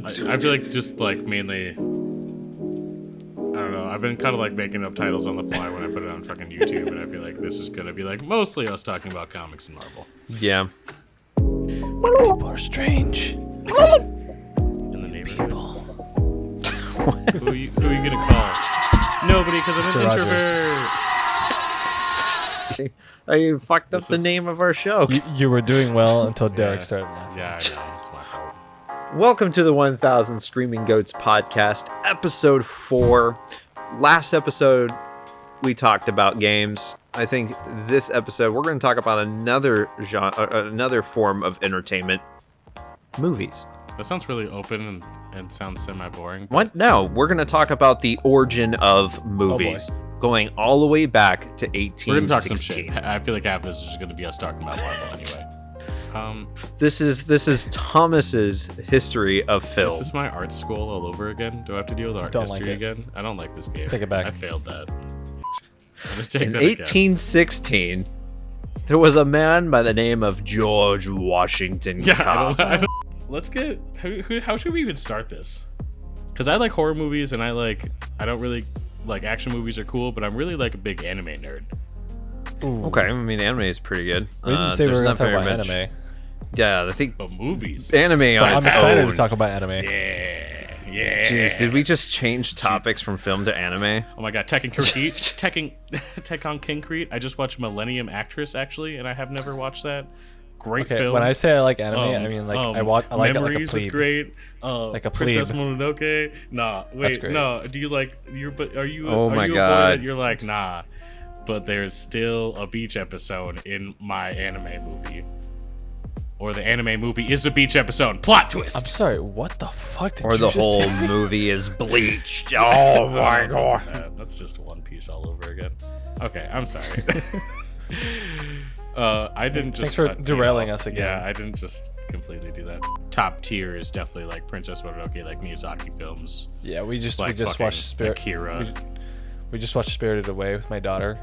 I feel like just like mainly, I don't know. I've been kind of like making up titles on the fly when I put it on fucking YouTube, and I feel like this is gonna be like mostly us talking about comics and Marvel. Yeah. People are strange. In the neighborhood. Who are you gonna call? Nobody, because I'm an introvert. I fucked up This the is- name of our show. You were doing well until Derek started laughing. Yeah, I know. It's my fault. Welcome to the 1000 Screaming Goats podcast, episode 4. Last episode, we talked about games. I think this episode, we're going to talk about another genre, another form of entertainment, movies. That sounds really open and sounds semi-boring. What? No, we're going to talk about the origin of movies, going all the way back to 1816. We're going to talk some shit. I feel like half of this is just going to be us talking about Marvel anyway. This is Thomas's history of film. This is my art school all over again. Do I have to deal with art Don't history like it. again? I don't like this game. Take it back. I failed that. I'm gonna take In that again. 1816, there was a man by the name of George Washington Yeah, Cobb. I don't. Let's get. How should we even start this? Because I like horror movies and I don't really like action movies are cool, but I'm really like a big anime nerd. Ooh. Okay, I mean, anime is pretty good. We didn't say we there's were going not to talk very about much- anime. Yeah, I think But movies. anime But on I'm its excited own. to talk about anime. Yeah. Jeez, did we just change topics from film to anime? Oh my god, Tekken King Crete. I just watched Millennium Actress actually, and I have never watched that. Great Okay, film. when I say I like anime, I mean like I like it like a Memories is plebe. great. Like a Princess plebe. Mononoke. Nah, wait, great. no. Do you like? Are you? Oh are my you a boy God. that you're like, nah. But there's still a beach episode in my anime movie, or the anime movie is a beach episode. Plot twist. I'm sorry, what the fuck did Or you the just whole say? movie is bleached. Oh my god. That's just One Piece all over again. Okay, I'm sorry. I didn't just. Thanks for cut you derailing off. us again. Yeah, I didn't just completely do that. Top tier is definitely like Princess Mononoke, like Miyazaki films. Yeah, we just Like watched fucking Spirit. Akira. We just watched Spirited Away with my daughter,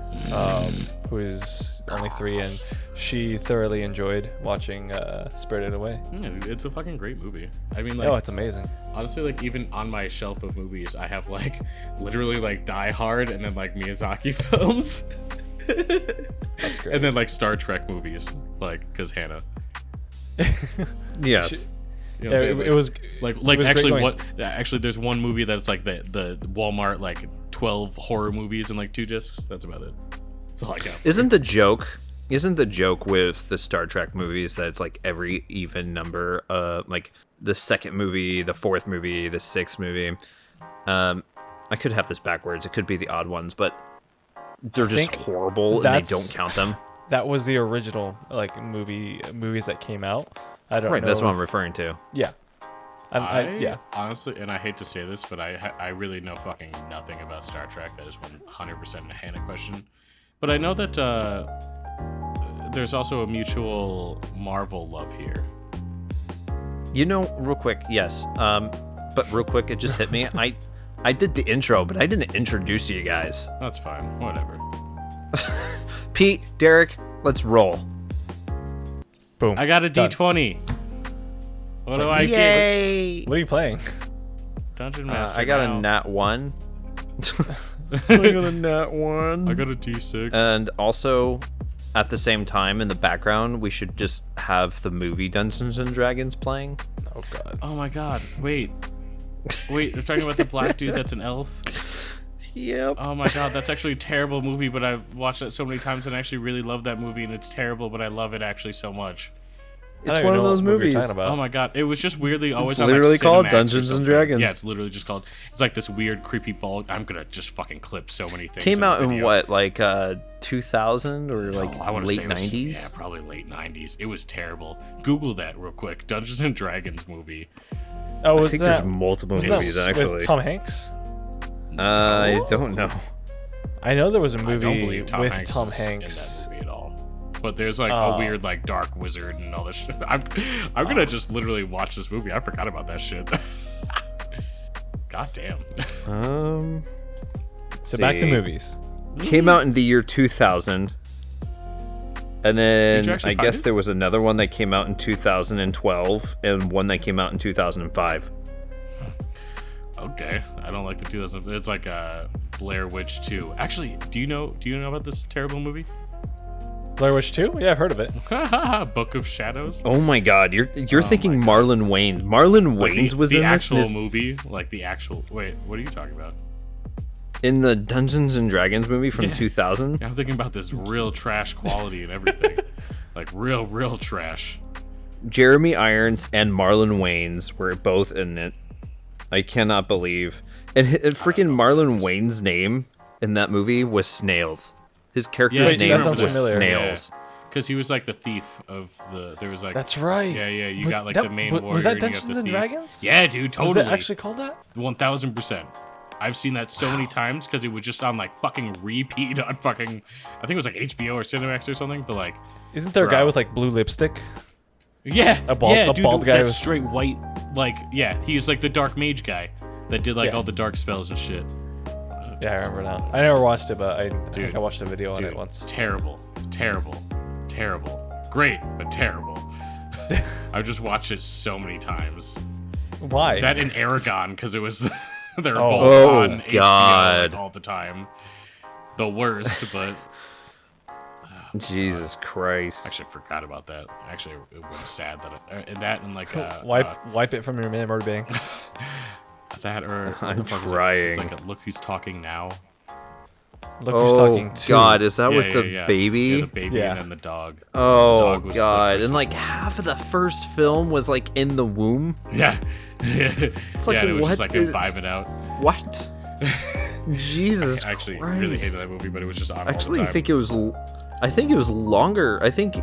who is only 3, and she thoroughly enjoyed watching Spirited Away. Yeah, it's a fucking great movie. I mean, like, Oh, it's amazing. honestly, like even on my shelf of movies, I have like literally like Die Hard and then like Miyazaki films. That's great. And then like Star Trek movies, like because Hannah. Yes. You know Yeah, what I'm saying? it was like it was great actually going- actually there's one movie that's like the Walmart like 12 horror movies in like 2 discs. That's about it. That's all I got. Isn't the joke with the Star Trek movies that it's like every even number, like the second movie, the 4th movie, the 6th movie. I could have this backwards. It could be the odd ones, but they're just think horrible and they that's- don't count them. That was the original like movies that came out. I don't Right, know. that's what I'm referring to. Yeah. Yeah. Honestly, and I hate to say this, but I really know fucking nothing about Star Trek. That is 100% a Hannah question. But I know that there's also a mutual Marvel love here. You know, real quick, yes. But real quick, it just hit me. I did the intro, but I didn't introduce you guys. That's fine. Whatever. Pete, Derek, let's roll. Boom. I got a Done. D20. What do I get? Yay! What are you playing? Dungeon Master. I got now. a nat 1. I got a nat 1. I got a D6. And also, at the same time, in the background, we should just have the movie Dungeons and Dragons playing. Oh god. Oh my god. Wait, they're talking about the black dude that's an elf? Yep. Oh my god, that's actually a terrible movie, but I've watched it so many times and I actually really love that movie, and it's terrible, but I love it actually so much. I It's don't one even of know those what movie you're movies. talking about. Oh my god, it was just weirdly always It's on literally like called Cinemax or Dungeons and something. Dragons. Yeah, it's literally just called. It's like this weird, creepy ball. I'm gonna just fucking clip so many things. Came the out in video. what, like 2000 or like I wanna late say it was- 90s? Yeah, probably late 90s. It was terrible. Google that real quick. Dungeons and Dragons movie. Oh, I was think that, there's multiple was movies that actually. with Tom Hanks? I don't know. I know there was a I don't movie believe Tom with Hanks Tom is Hanks. in that movie at all. But there's like Oh. a weird like dark wizard and all this shit. I'm gonna just literally watch this movie. I forgot about that shit. God damn. So back to movies. Came out in the year 2000. And Did then you actually I find guess it? there was another one that came out in 2012 and one that came out in 2005. Okay, I don't like the 2000. It's like Blair Witch 2. Actually, do you know about this terrible movie? Blair Witch 2? Yeah, I've heard of it. Book of Shadows. Oh my God, you're thinking Marlon Wayans. Marlon Like Wayans was the in actual this movie, like the actual. Wait, what are you talking about? in the Dungeons and Dragons movie from 2000. Yeah, I'm thinking about this real trash quality and everything, like real trash. Jeremy Irons and Marlon Wayans were both in it. I cannot believe. And freaking Marlon Wayans' name in that movie was Snails. His character's name that was sounds familiar. Snails. Because he was like the thief of the. There was like. That's right. Yeah. You Was got like that- the main was warrior. that and you got Dungeons the and thief. Dragons? Yeah, dude, totally. Was it actually called that? 1000%. I've seen that so many times because it was just on like fucking repeat on fucking. I think it was like HBO or Cinemax or something. But like. Isn't there a guy with like blue lipstick? Yeah, A bald- yeah, the dude, bald guy that with- straight white, like, yeah, he's like the dark mage guy that did like Yeah. all the dark spells and shit. Yeah, I remember now. I never watched it, but I think I watched a video on Dude, it once. terrible, great, but terrible. I've just watched it so many times. Why? That in Aragon, because it was they're Oh. both Oh, on HBO God. like, all the time. The worst, but Jesus Christ. actually forgot about that. Actually, it was sad that and like wipe it from your memory banks. that or what I'm the fuck is it? trying. It's like a Look Who's Talking Now. Look who's talking to. God, is that Yeah, with yeah, the yeah. baby? Yeah, the baby Yeah. and then the dog. Oh dog was the God! And Christmas like one. half of the first film was like in the womb. Yeah. It's like, yeah, and it was what just like is- him vibing out. What? Jesus I actually Christ! really hated that movie, but it was just on Actually, all I the time. think it was. I think it was longer. I think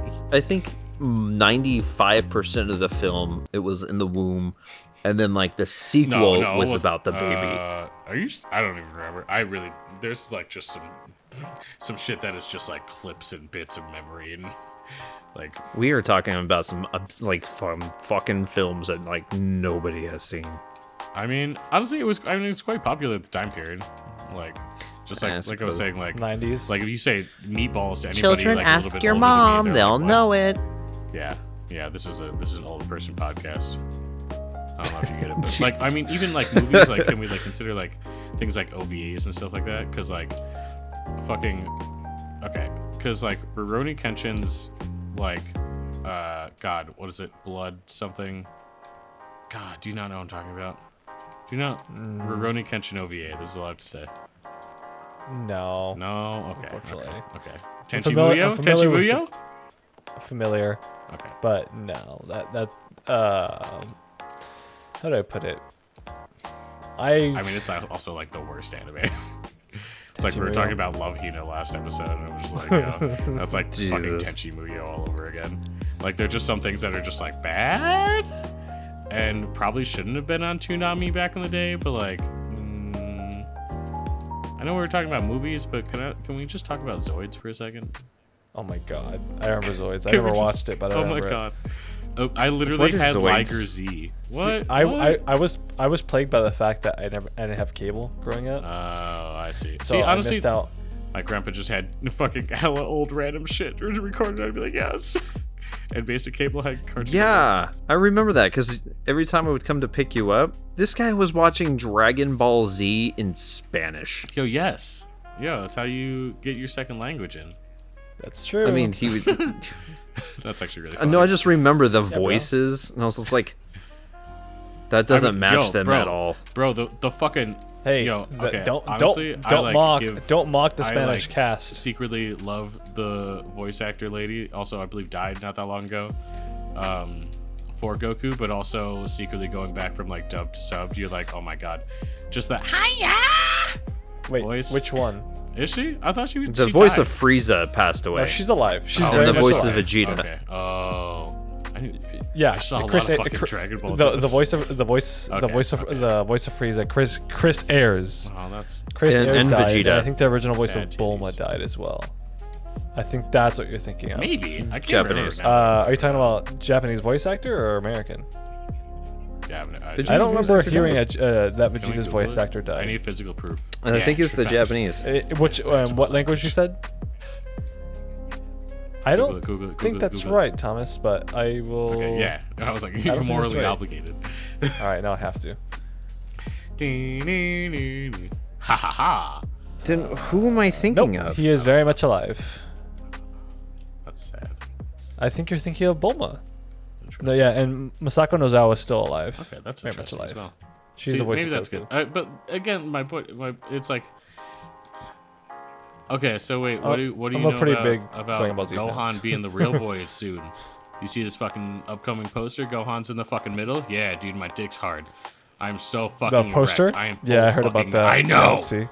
95% of the film it was in the womb, and then like the sequel no, it was wasn't. about the baby. Are you? I don't even remember. I really. There's like just some shit that is just like clips and bits of memory and like. We are talking about some like fucking films that like nobody has seen. I mean, honestly, it was. I mean, it's quite popular at the time period. Like, just I like I was suppose. saying, like 90s. Like if you say meatballs to anybody, Children, like, a little ask bit your older than me, mom; they're they'll like, "What?" know it. Yeah. This is an older person podcast. I don't know if you get it, but like, I mean, even like movies, like, can we like consider like things like OVAs and stuff like that? Because like, because like Rurouni Kenshin's like, God, what is it? Blood something. God, do you not know what I'm talking about? Do you know Rurouni Kenshin OVA? This is all I have to say. No. No. Okay. Unfortunately. Okay. I'm Tenchi familiar- Muyo. I'm familiar Tenchi with Muyo. Familiar, Okay. but no. That how do I put it? I mean, it's also like the worst anime. It's like we were Muyo. talking about Love Hina last episode, and it was just like, you know, that's like fucking Jesus. Tenchi Muyo all over again. Like, they're just some things that are just like bad, and probably shouldn't have been on Toonami back in the day. But like, I know we were talking about movies, but can we just talk about Zoids for a second? Oh my god, I remember Zoids. I Can we never just- watched it, but I oh remember my it. god. Oh, I literally What is had Zoids? Liger Z. What? See, I was plagued by the fact that I didn't have cable growing up. Oh, I see. So See, I honestly, missed out. my grandpa just had fucking hella old random shit recorded. I'd be like, yes. And basic cable had cartoons. Yeah, I remember that because every time I would come to pick you up, this guy was watching Dragon Ball Z in Spanish. Yo, yes. Yo, that's how you get your second language in. That's true. I mean, he would. That's actually really funny. No, I just remember the bro. voices, and I was just like, that doesn't match yo, them bro. at all. Bro, the fucking... hey, yo, okay, honestly, I, don't like, mock give- don't mock the I, Spanish like, cast. secretly love the voice actor lady. Also, I believe died not that long ago. For Goku, but also secretly going back from like dub to sub. You're like, oh my god, just the hiya. Wait, voice. which one? Is she? I thought she was. The she voice died. of Frieza passed away. No, she's alive. She's Oh, very and the much voice alive. of Vegeta. Okay. Oh. Yeah, I saw a Chris, lot of fucking Dragon Ball. the this. voice of Okay, the voice of Frieza, Chris Ayres. Oh, that's. Chris And- Ayres and died. Vegeta. And I think the original voice Sad of Bulma titties. died as well. I think that's what you're thinking of. Maybe. I can't Japanese. remember. Are you talking about Japanese voice actor or American? Yeah, Did I you don't voice remember actor hearing died? that Can we Vegeta's Google voice it? actor I died. need physical proof. And I think it's the true facts. Japanese. What language you said? I don't Google think that's Google. right, Thomas, but I will. Okay, yeah. I was like, don't you're think that's morally right. obligated. All right, now I have to. Ha ha ha. Then who am I thinking Nope, of? he is very much alive. That's sad. I think you're thinking of Bulma. Interesting. No, yeah, and Masako Nozawa is still alive. Okay, that's very much interesting alive. as well. She's See, the voice maybe of that's Goku. good. But again, my point, it's like, okay, so wait, what do you I'm know a pretty big about Dragon Ball Z fan. Gohan being the real boy soon? You see this fucking upcoming poster? Gohan's in the fucking middle. Yeah, dude, my dick's hard. I'm so fucking The poster? erect. I am Yeah, I full heard about fucking- that. I know, Yeah, see,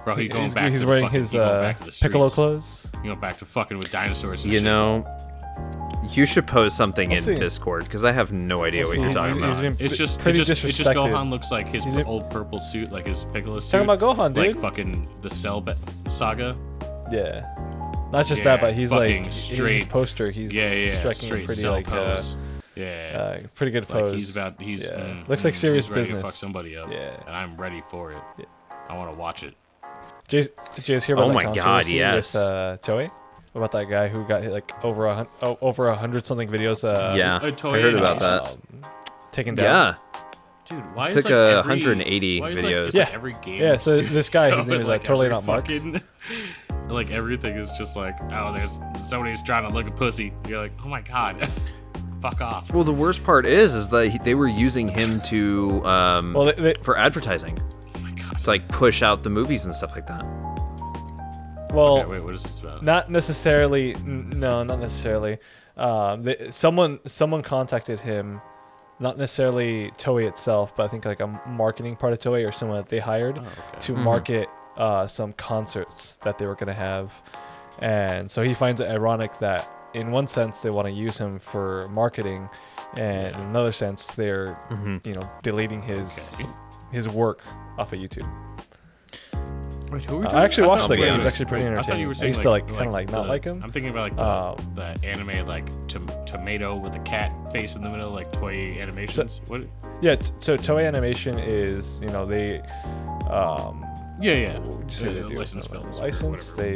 bro. He's going back. he's to wearing the fucking, his he going back to the Piccolo streets. clothes. You know, back to fucking with dinosaurs. And You shit. know, you should post something We'll in see. Discord because I have no idea We'll what see. you're talking He's about. been It's just, pretty it's just disrespected. Gohan looks like his He's in- old purple suit, like his Piccolo suit. Talking about Gohan, dude. Like fucking the Cell saga. Yeah. Not just Yeah, that, but he's fucking like in his straight- poster. He's striking a straight pretty Cell like pose. Yeah. pretty good pose. Like he's Looks like serious he's ready business. To fuck somebody up. Yeah. And I'm ready for it. Yeah. I want to watch it. Jay's hear about Oh that my God, controversy yes. with Toei? About that guy who got hit like over 100 something videos. Yeah, a I Toei heard about animation. that. Taken down. Yeah, Dude, why Took is like a every, 180 why is, videos. Like, Yeah. like every game. Yeah, so studio, this guy, his name is like totally every not Mark. fucking, like everything is just like, oh, there's somebody's trying to look at pussy. You're like, oh my god, fuck off. Well, the worst part is that they were using him to Well, for advertising, Oh my god. to like push out the movies and stuff like that. well, Okay, wait, what is this about? not necessarily. No, not necessarily. Someone contacted him, not necessarily Toei itself, but I think like a marketing part of Toei or someone that they hired Oh, okay. to market some concerts that they were going to have. And so he finds it ironic that in one sense they want to use him for marketing, and in another sense they're deleting his Okay. his work off of YouTube. Wait, who are we I actually watched the the game. It was actually pretty I thought you entertaining. were I saying used to like kind of like not the- like him. I'm thinking about like the anime like tomato with the cat face in the middle, like Toei animations. What? Yeah, so Toei Animation is they Yeah. what would you say they do? Licensed films. or License. whatever.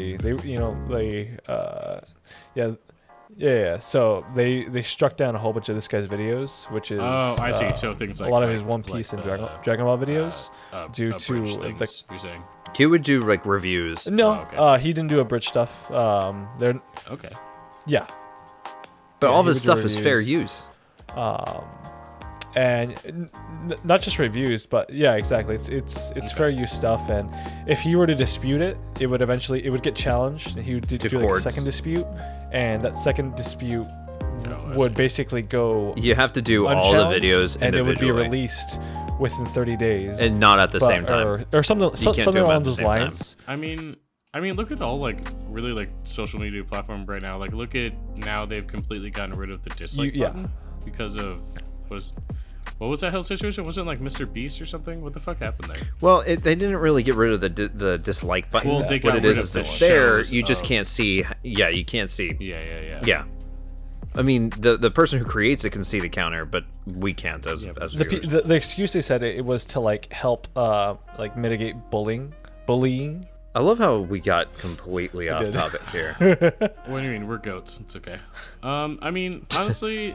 Yeah. So they struck down a whole bunch of this guy's videos, which is Oh, I see. So things like a lot of like- his One like Piece and the, Dragon Ball videos. due to abridged the- things, you're saying. He would do like reviews. No, Oh, okay. he didn't do abridged stuff. They're Okay. yeah, But Yeah, all of he his would do stuff is fair reviews. use. And not just reviews, but yeah, exactly. It's fair use stuff, and if he were to dispute it, it would get challenged. And he would do like a courts. second dispute, and that second dispute I would see. basically go You have to do all the unchallenged, videos and it would be individually, released within 30 days, and not at the but- same time. or something can't do something them at along the those same time. lines. I mean, look at all like really like social media platform right now. Like, look at now they've completely gotten rid of the dislike Yeah. button because of what was that whole situation? Wasn't it like Mr. Beast or something? What the fuck happened there? Well, they didn't really get rid of the dislike button. Well, they what got it rid is of is the it's there. shows You just of- can't see. Yeah, you can't see. Yeah. Yeah. I mean, the person who creates it can see the counter, but we can't as but viewers. The excuse they said it was to like help like mitigate bullying. I love how we got completely off did. topic here. What do you mean? We're goats. It's okay. I mean, honestly,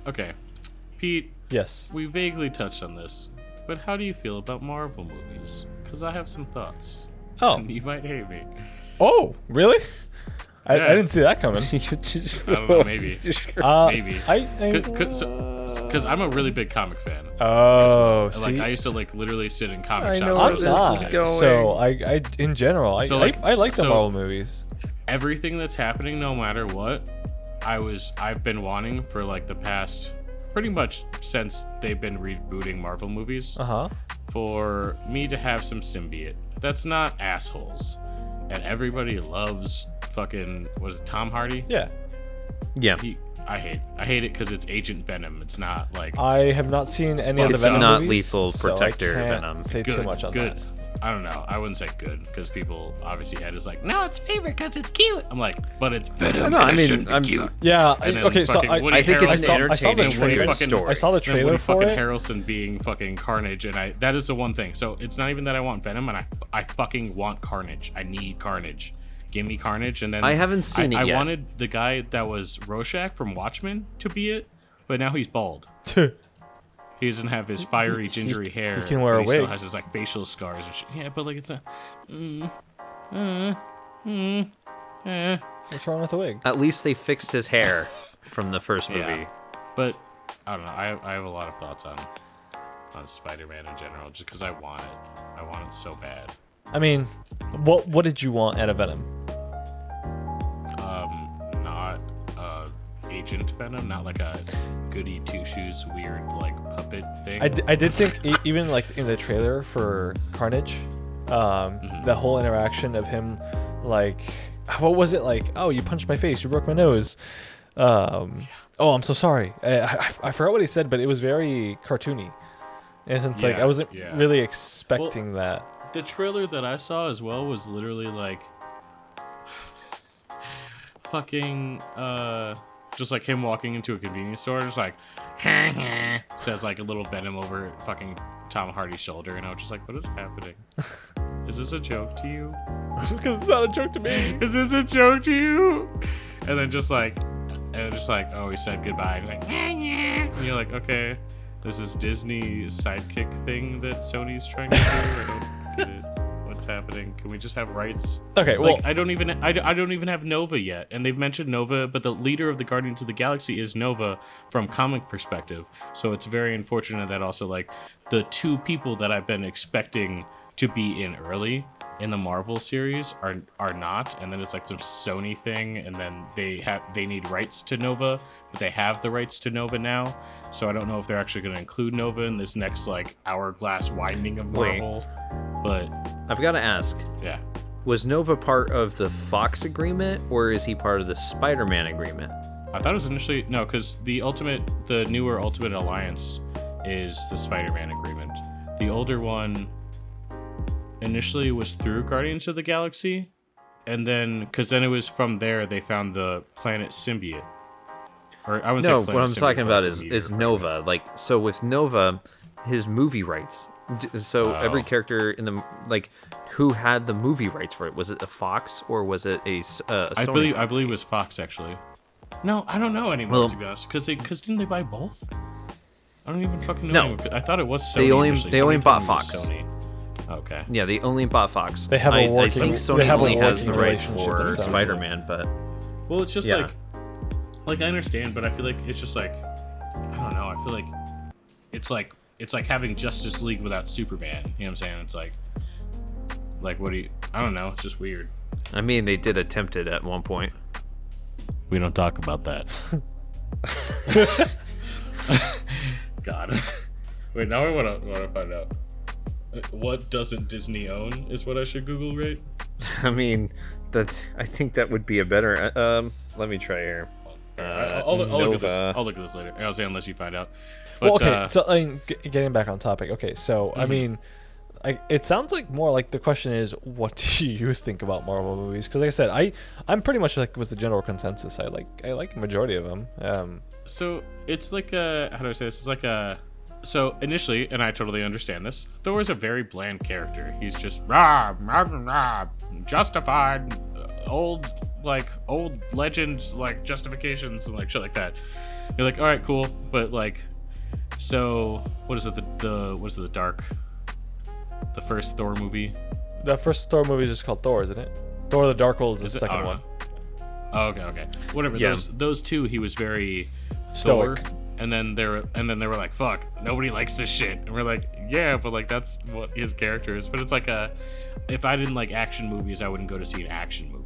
okay. Pete, Yes. we vaguely touched on this, but how do you feel about Marvel movies? Because I have some thoughts. Oh. And you might hate me. Oh, really? I Yeah. didn't see that coming. I don't know, maybe. Maybe. Because I'm a really big comic fan. Oh, Like, see, I used to like literally sit in comic I shops. know when where I was this a not. is kid. going. So I in general, So, I like- like the so- Marvel movies. Everything that's happening, no matter what, I've been wanting for like the past pretty much since they've been rebooting Marvel movies for me to have some symbiote that's not assholes. And everybody loves fucking was it Tom Hardy? Yeah, Yeah. I hate it because it's Agent Venom. It's not like I have not seen any of the It's Venom not movies, Lethal so I Protector can't Venom. Say good. too much on good. that. I don't know. I wouldn't say good because people obviously Ed is like, no, it's favorite because it's cute. I'm like, but it's Venom. No, and I it mean, shouldn't be I'm- cute. Yeah. And then Okay. So fucking Woody I think it's Harrelson- an I saw the entertaining trailer. fucking- story. I saw the And trailer Woody for fucking it. Harrelson being fucking Carnage, and that is the one thing. So it's not even that I want Venom, and I fucking want Carnage. I need Carnage. Give me Carnage, and then I haven't seen it I yet. wanted the guy that was Rorschach from Watchmen to be it, but now he's bald. He doesn't have his fiery, gingery hair. He can wear a He still wig. has his like facial scars and shit. Yeah, but like it's a. What's wrong with the wig? At least they fixed his hair from the first movie. Yeah. But I don't know. I have a lot of thoughts on Spider-Man in general, just because I want it. I want it so bad. I mean, what did you want out of Venom? Not Agent Venom, not like a goody two shoes weird like puppet thing. I did think even like in the trailer for Carnage, the whole interaction of him, like, what was it like? Oh, you punched my face, you broke my nose. Oh, I'm so sorry. I forgot what he said, but it was very cartoony. And it's like I wasn't really expecting that. The trailer that I saw as well was literally like fucking just like him walking into a convenience store, just like says like a little Venom over fucking Tom Hardy's shoulder, and I was just like, what is happening? Is this a joke to you? Because it's not a joke to me. Is this a joke to you? And then just like oh, he said goodbye. And like and you're like, okay, this is Disney's sidekick thing that Sony's trying to do. I don't get it. What's happening? Can we just have rights? Okay, well, like, I don't even have Nova yet, and they've mentioned Nova, but the leader of the Guardians of the Galaxy is Nova from comic perspective. So it's very unfortunate that also like the two people that I've been expecting to be in early in the Marvel series are not, and then it's like some Sony thing, and then they need rights to Nova, but they have the rights to Nova now. So I don't know if they're actually going to include Nova in this next like hourglass winding of Marvel. But I've got to ask. Yeah. Was Nova part of the Fox agreement, or is he part of the Spider-Man agreement? I thought it was initially no, because the newer Ultimate Alliance is the Spider-Man agreement. The older one initially was through Guardians of the Galaxy, and then because then it was from there they found the planet Symbiote. Or I wouldn't say No, planet what I'm Symbiote, talking but about the is meteor Nova. fragment. Like, so with Nova, his movie rights. So every character in the who had the movie rights for it? Was it a Fox or was it a Sony? I believe it was Fox actually. No, I don't know anymore to be honest. Because didn't they buy both? I don't even fucking know. No. Anymore. I thought it was Sony. They only Somebody bought told me it was Fox. Sony. Okay. Yeah, they only bought Fox. They have a working- I think they Sony have a only has working the rights relationship for with Sony. Spider-Man, but Well, it's just Yeah. like I understand, but I feel like it's just like I don't know. I feel like it's like having Justice League without Superman. You know what I'm saying? It's like what do you? I don't know. It's just weird. I mean, they did attempt it at one point. We don't talk about that. God. Wait, now I want to find out. What doesn't Disney own is what I should Google, right? I mean, I think that would be a better. Let me try here. I'll look at this. Nova. I'll look at this later. I'll say unless you find out. But, Well, okay, so I mean, getting back on topic. Okay, so I mean, it sounds like more like the question is, what do you think about Marvel movies? Because like I said, I'm pretty much like with the general consensus. I like the majority of them. So it's like a how do I say this? It's like a so initially, and I totally understand this. Thor is a very bland character. He's just justified, old legends, like justifications and like shit like that. You're like, all right, cool, but like, so what is it? The first Thor movie. The first Thor movie is just called Thor, isn't it? Thor: The Dark World is the second one. Oh, okay. Whatever. Yeah. Those two, he was very Stoic. Thor, and then they were like, "Fuck, nobody likes this shit," and we're like, "Yeah, but like that's what his character is." But it's like if I didn't like action movies, I wouldn't go to see an action movie.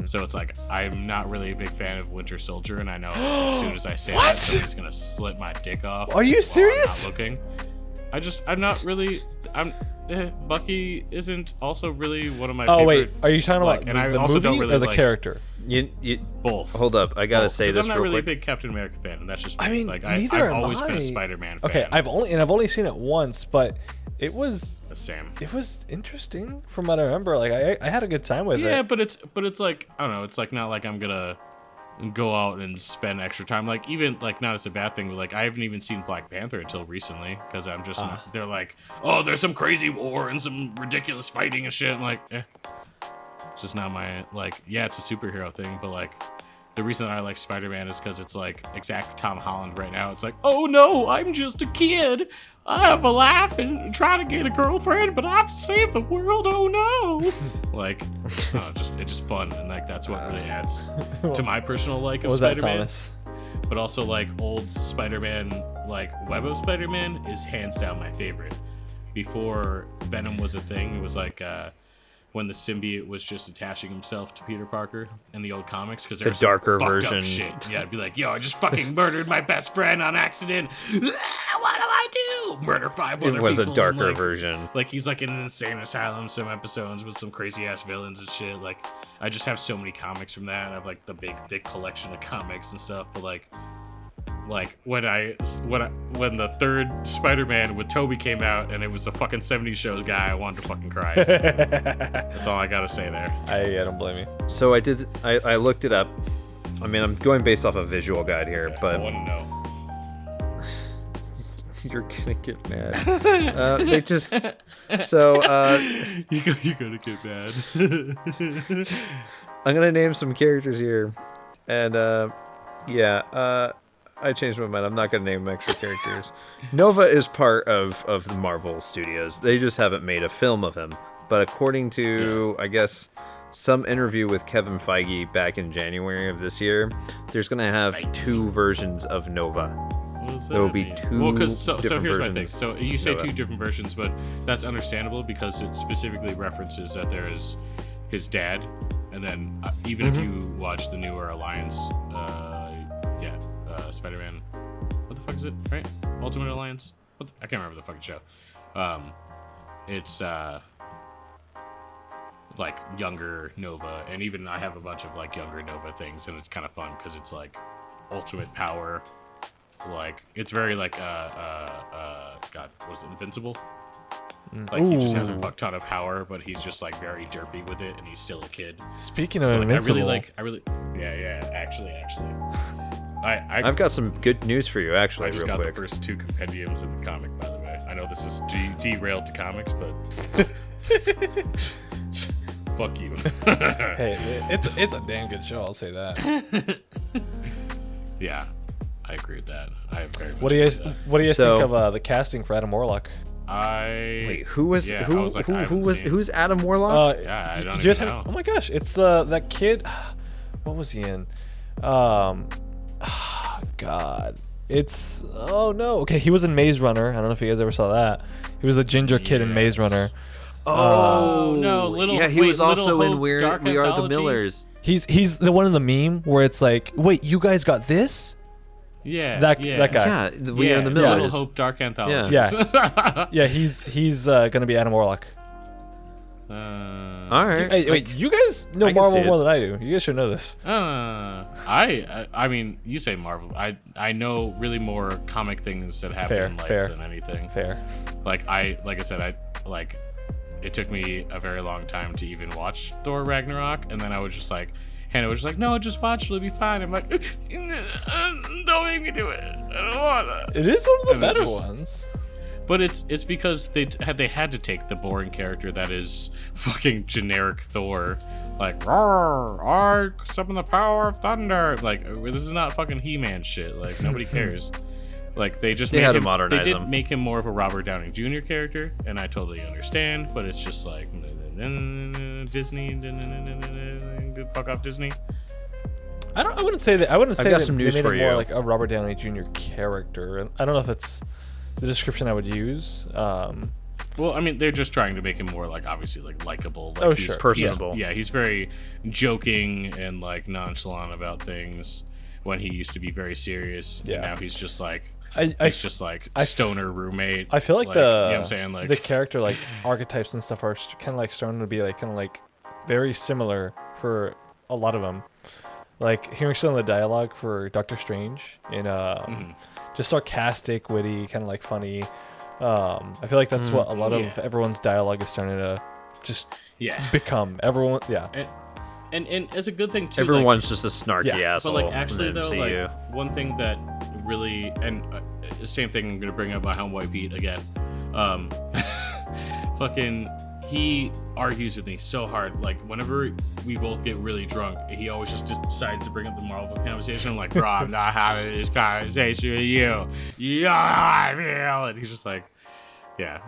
So it's like I'm not really a big fan of Winter Soldier, and I know as soon as I say that, somebody's gonna slit my dick off. Are you while serious? I'm not looking. I'm not really. Bucky isn't also really one of my. Oh favorite, wait, are you talking about and I the also movie don't really or the like character? You both. Hold up, I gotta say this I'm not real really quick. a big Captain America fan, and that's just me. I mean, like neither I've am always been a I. Spider-Man fan. Okay, I've only seen it once, but it was Sam. It was interesting from what I remember. Like I had a good time with it. Yeah, but it's like I don't know. It's like not like I'm gonna go out and spend extra time. Like even like not as a bad thing, but like I haven't even seen Black Panther until recently because I'm just they're like, oh, there's some crazy war and some ridiculous fighting and shit. I'm like, it's just not my like. Yeah, it's a superhero thing, but like the reason I like Spider-Man is because it's like exact Tom Holland right now. It's like, oh no, I'm just a kid. I have a laugh and try to get a girlfriend, but I have to save the world. Oh no! Like, it's just fun, and like that's what really adds to my personal like of What was that, Spider-Man. Thomas? But also like old Spider-Man, like Web of Spider-Man is hands down my favorite. Before Venom was a thing, it was like when the symbiote was just attaching himself to Peter Parker in the old comics, because there was darker some fucked version. up shit. Yeah, it'd be like, yo, I just fucking murdered my best friend on accident. What do I do? Murder 5 other It was people. a darker And, like, version. like he's like in an insane asylum some episodes with some crazy ass villains and shit. Like I just have so many comics from that. I have like the big thick collection of comics and stuff. But like when the third Spider-Man with Tobey came out and it was a fucking 70s shows guy, I wanted to fucking cry. That's all I gotta say there. I don't blame you. So I looked it up. I mean, I'm going based off a visual guide here, I but want to know. you're gonna get mad. They just so You're gonna get mad. I'm gonna name some characters here, and I changed my mind. I'm not gonna name extra characters. Nova is part of the Marvel Studios. They just haven't made a film of him. But according to I guess some interview with Kevin Feige back in January of this year, there's gonna have 2 versions of Nova. What does There will that be mean? 2 Well, because so different here's versions. my thing. So you say Nova. 2 different versions, but that's understandable because it specifically references that there is his dad, and then even if you watch the newer Alliance, Spider-Man, what the fuck is it? Right? Ultimate Alliance? I can't remember the fucking show. It's like younger Nova, and even I have a bunch of like younger Nova things, and it's kind of fun because it's like ultimate power. Like it's very like God, was it Invincible? Like he just has a Ooh. fuck ton of power, but he's just like very derpy with it, and he's still a kid. Speaking of So like Invincible, I really actually. I've got some good news for you, actually, I just real got quick. the first 2 compendiums in the comic, by the way. I know this is derailed to comics, but fuck you. hey, it's a damn good show. I'll say that. Yeah, I agree with that. I very much What do you guys agree with What do you guys So- think of the casting for Adam Warlock? that. Wait, who was Yeah, I who was like, I haven't seen- who's Adam Warlock? Yeah, I don't you guys even have- know. Oh my gosh, it's that kid. What was he in? God, it's no. Okay, he was in Maze Runner. I don't know if you guys ever saw that. He was the ginger kid in Maze Yes. Runner. Oh no, little- yeah, he wait, was also Little in Hope We Dark Are the Anthology? Millers. He's the one in the meme where it's like, wait, you guys got this? Yeah, That yeah. guy. Yeah, We Are the Little Millers. Hope Dark Anthology. Yeah, he's gonna be Adam Warlock. All right. Hey, wait, you guys know I can see Marvel it. more than I do. You guys should know this. I mean, you say Marvel. I know really more comic things that happen in life Fair. than anything. Fair. Like I said, it took me a very long time to even watch Thor Ragnarok, and then I was just like, Hannah was just like, no, just watch, it'll be fine. I'm like, don't make me do it. I don't wanna. It is one of the And it better just- ones. But it's because they had to take the boring character that is fucking generic Thor, like, "Roar, I summon the power of thunder." Like, this is not fucking He-Man shit. Like, nobody cares. Like, they just They made had to him, modernize They did him. make him more of a Robert Downey Jr. character, and I totally understand. But it's just like Disney, fuck off Disney. I wouldn't say that. I wouldn't say got that some they news made for him more you. like a Robert Downey Jr. character. And I don't know if it's the description I would use. Well, I mean, they're just trying to make him more like obviously like likable. Like, Oh, he's sure. Personable. Yeah, he's very joking and like nonchalant about things when he used to be very serious. Yeah. And now he's just like I just like stoner roommate. I feel like you know what I'm saying? the Like character like archetypes and stuff are kind of like starting to be like kind of like very similar for a lot of them. Like hearing some of the dialogue for Doctor Strange in just sarcastic, witty, kind of like funny. I feel like that's what a lot of everyone's dialogue is starting to just yeah. become. Everyone, yeah. And as a good thing too. Everyone's just a snarky Yeah, asshole. But like actually in the though, MCU. like one thing that really and the same thing I'm gonna bring up about Helm White Pete again. Fucking he argues with me so hard. Like, whenever we both get really drunk, he always just decides to bring up the Marvel conversation. I'm like, bro, I'm not having this conversation with you. You know how I feel. And he's just like, yeah,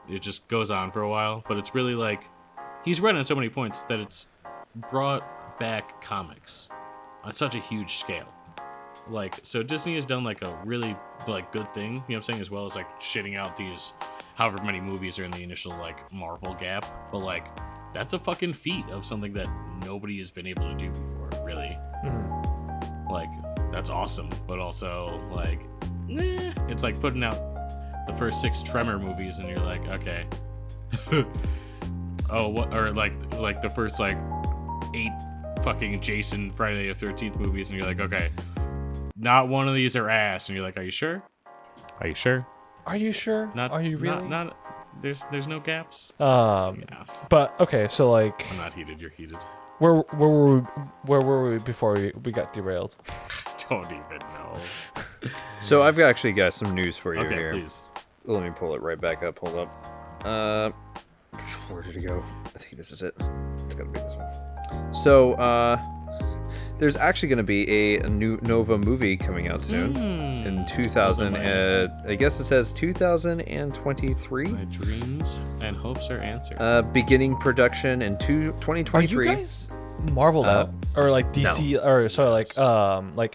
it just goes on for a while. But it's really like, he's right on so many points that it's brought back comics on such a huge scale. Like, so Disney has done like a really like good thing, you know what I'm saying, as well as like shitting out these however many movies are in the initial like Marvel gap. But like, that's a fucking feat of something that nobody has been able to do before, really. Like, that's awesome. But also like, it's like putting out the first 6 Tremor movies and you're like, okay. Oh, what? Or like the first like 8 fucking Jason Friday the 13th movies and you're like, okay, not one of these are ass. And you're like, are you sure? Are you sure? Are you sure? Are you really? Not there's no gaps. Yeah. But okay, so like, I'm not heated. You're heated. Where were we before we got derailed? I don't even know. So I've actually got some news for you Okay, here. please. Let me pull it right back up. Hold up. Where did it go? I think this is it. It's gotta be this one. So there's actually going to be a new Nova movie coming out soon in 2000. I guess it says 2023. My dreams and hopes are answered. Beginning production in 2023. Are you guys Marveled out or like DC or sorry like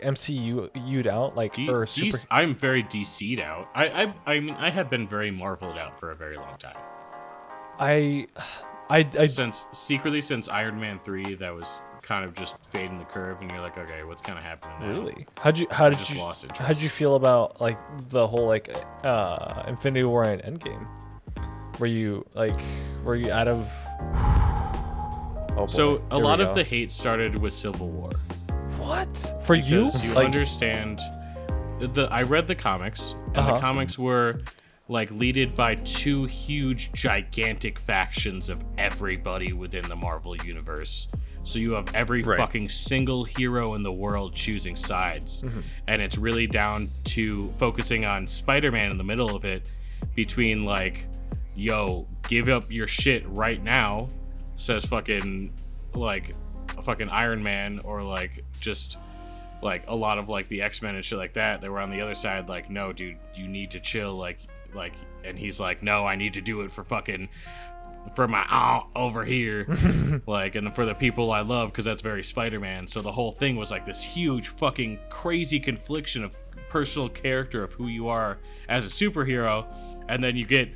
MCU'd out like or super? I'm very DC'd out. I mean I have been very Marveled out for a very long time. I since Iron Man 3, that was kind of just fading the curve, and you're like, okay, what's kind of happening now? Really? How'd you feel about like the whole like Infinity War and Endgame? Were you out of? Oh boy. So a lot of the hate started with Civil War. What? For you? Because you understand. I read the comics, and the comics were like leaded by 2 huge, gigantic factions of everybody within the Marvel universe. So you have every fucking single hero in the world choosing sides. And it's really down to focusing on Spider-Man in the middle of it, between like, yo, give up your shit right now, says fucking like a fucking Iron Man, or like just like a lot of like the X-Men and shit like that. They were on the other side like, no dude, you need to chill, like, and he's like, no, I need to do it for my over here, like, and for the people I love, because that's very Spider-Man. So the whole thing was like this huge fucking crazy confliction of personal character of who you are as a superhero, and then you get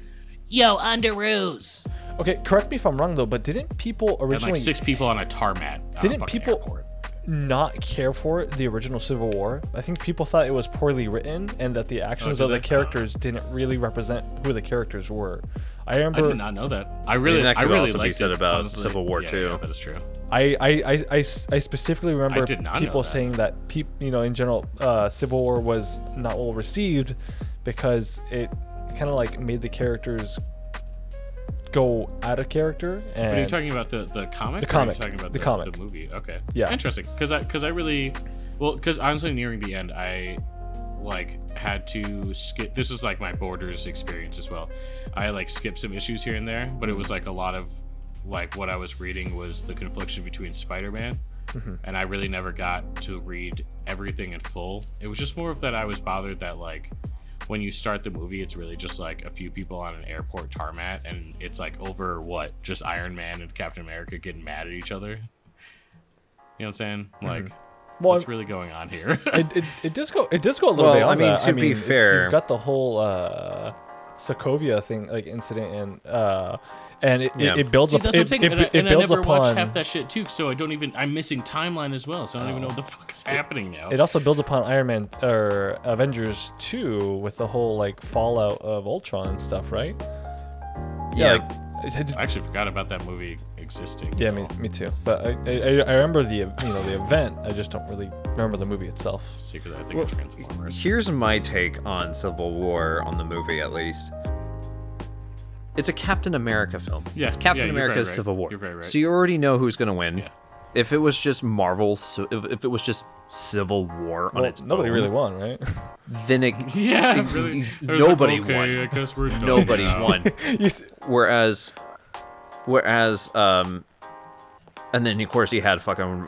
Underoos. Okay, correct me if I'm wrong though, but didn't people originally and like 6 people on a tarmac? Didn't people not care for the original Civil War? I think people thought it was poorly written and that the actions of the characters didn't really represent who the characters were. I did not know that. I really also liked be said it, about honestly. Civil War too. Yeah, that is true. I specifically remember people saying that in general, Civil War was not well received because it kind of like made the characters go out of character. And are you talking about the comic? The comic. Or are you talking about the comic. The movie. Okay. Yeah. Interesting. Because honestly, nearing the end, I like had to skip. This was like my Borders experience as well. I like skipped some issues here and there, but it was like a lot of like what I was reading was the confliction between Spider-Man, and I really never got to read everything in full. It was just more of that I was bothered that like when you start the movie, it's really just like a few people on an airport tarmac, and it's like over just Iron Man and Captain America getting mad at each other. You know what I'm saying? Like, what's really going on here? it does go a little bit. I mean, to be fair, you've got the whole Sokovia thing, like incident, and it builds up. It builds I never upon. watched half that shit too, so I'm missing timeline as well, so I don't even know what the fuck is happening now. It also builds upon Iron Man or Avengers 2 with the whole like fallout of Ultron and stuff, right? Yeah. I actually forgot about that movie existing. Yeah, me too. But I remember the event. I just don't really remember the movie itself. Secretly, I think it's Transformers. Here's my take on Civil War, on the movie at least. It's a Captain America film. Yeah, it's Captain America's right. Civil War. You're very right. So you already know who's going to win. Yeah. If it was just Marvel, so if it was just Civil War on its own, nobody really won, right? Then really. Nobody won. I guess we're done Nobody's now. won. Whereas Whereas, and then of course he had fucking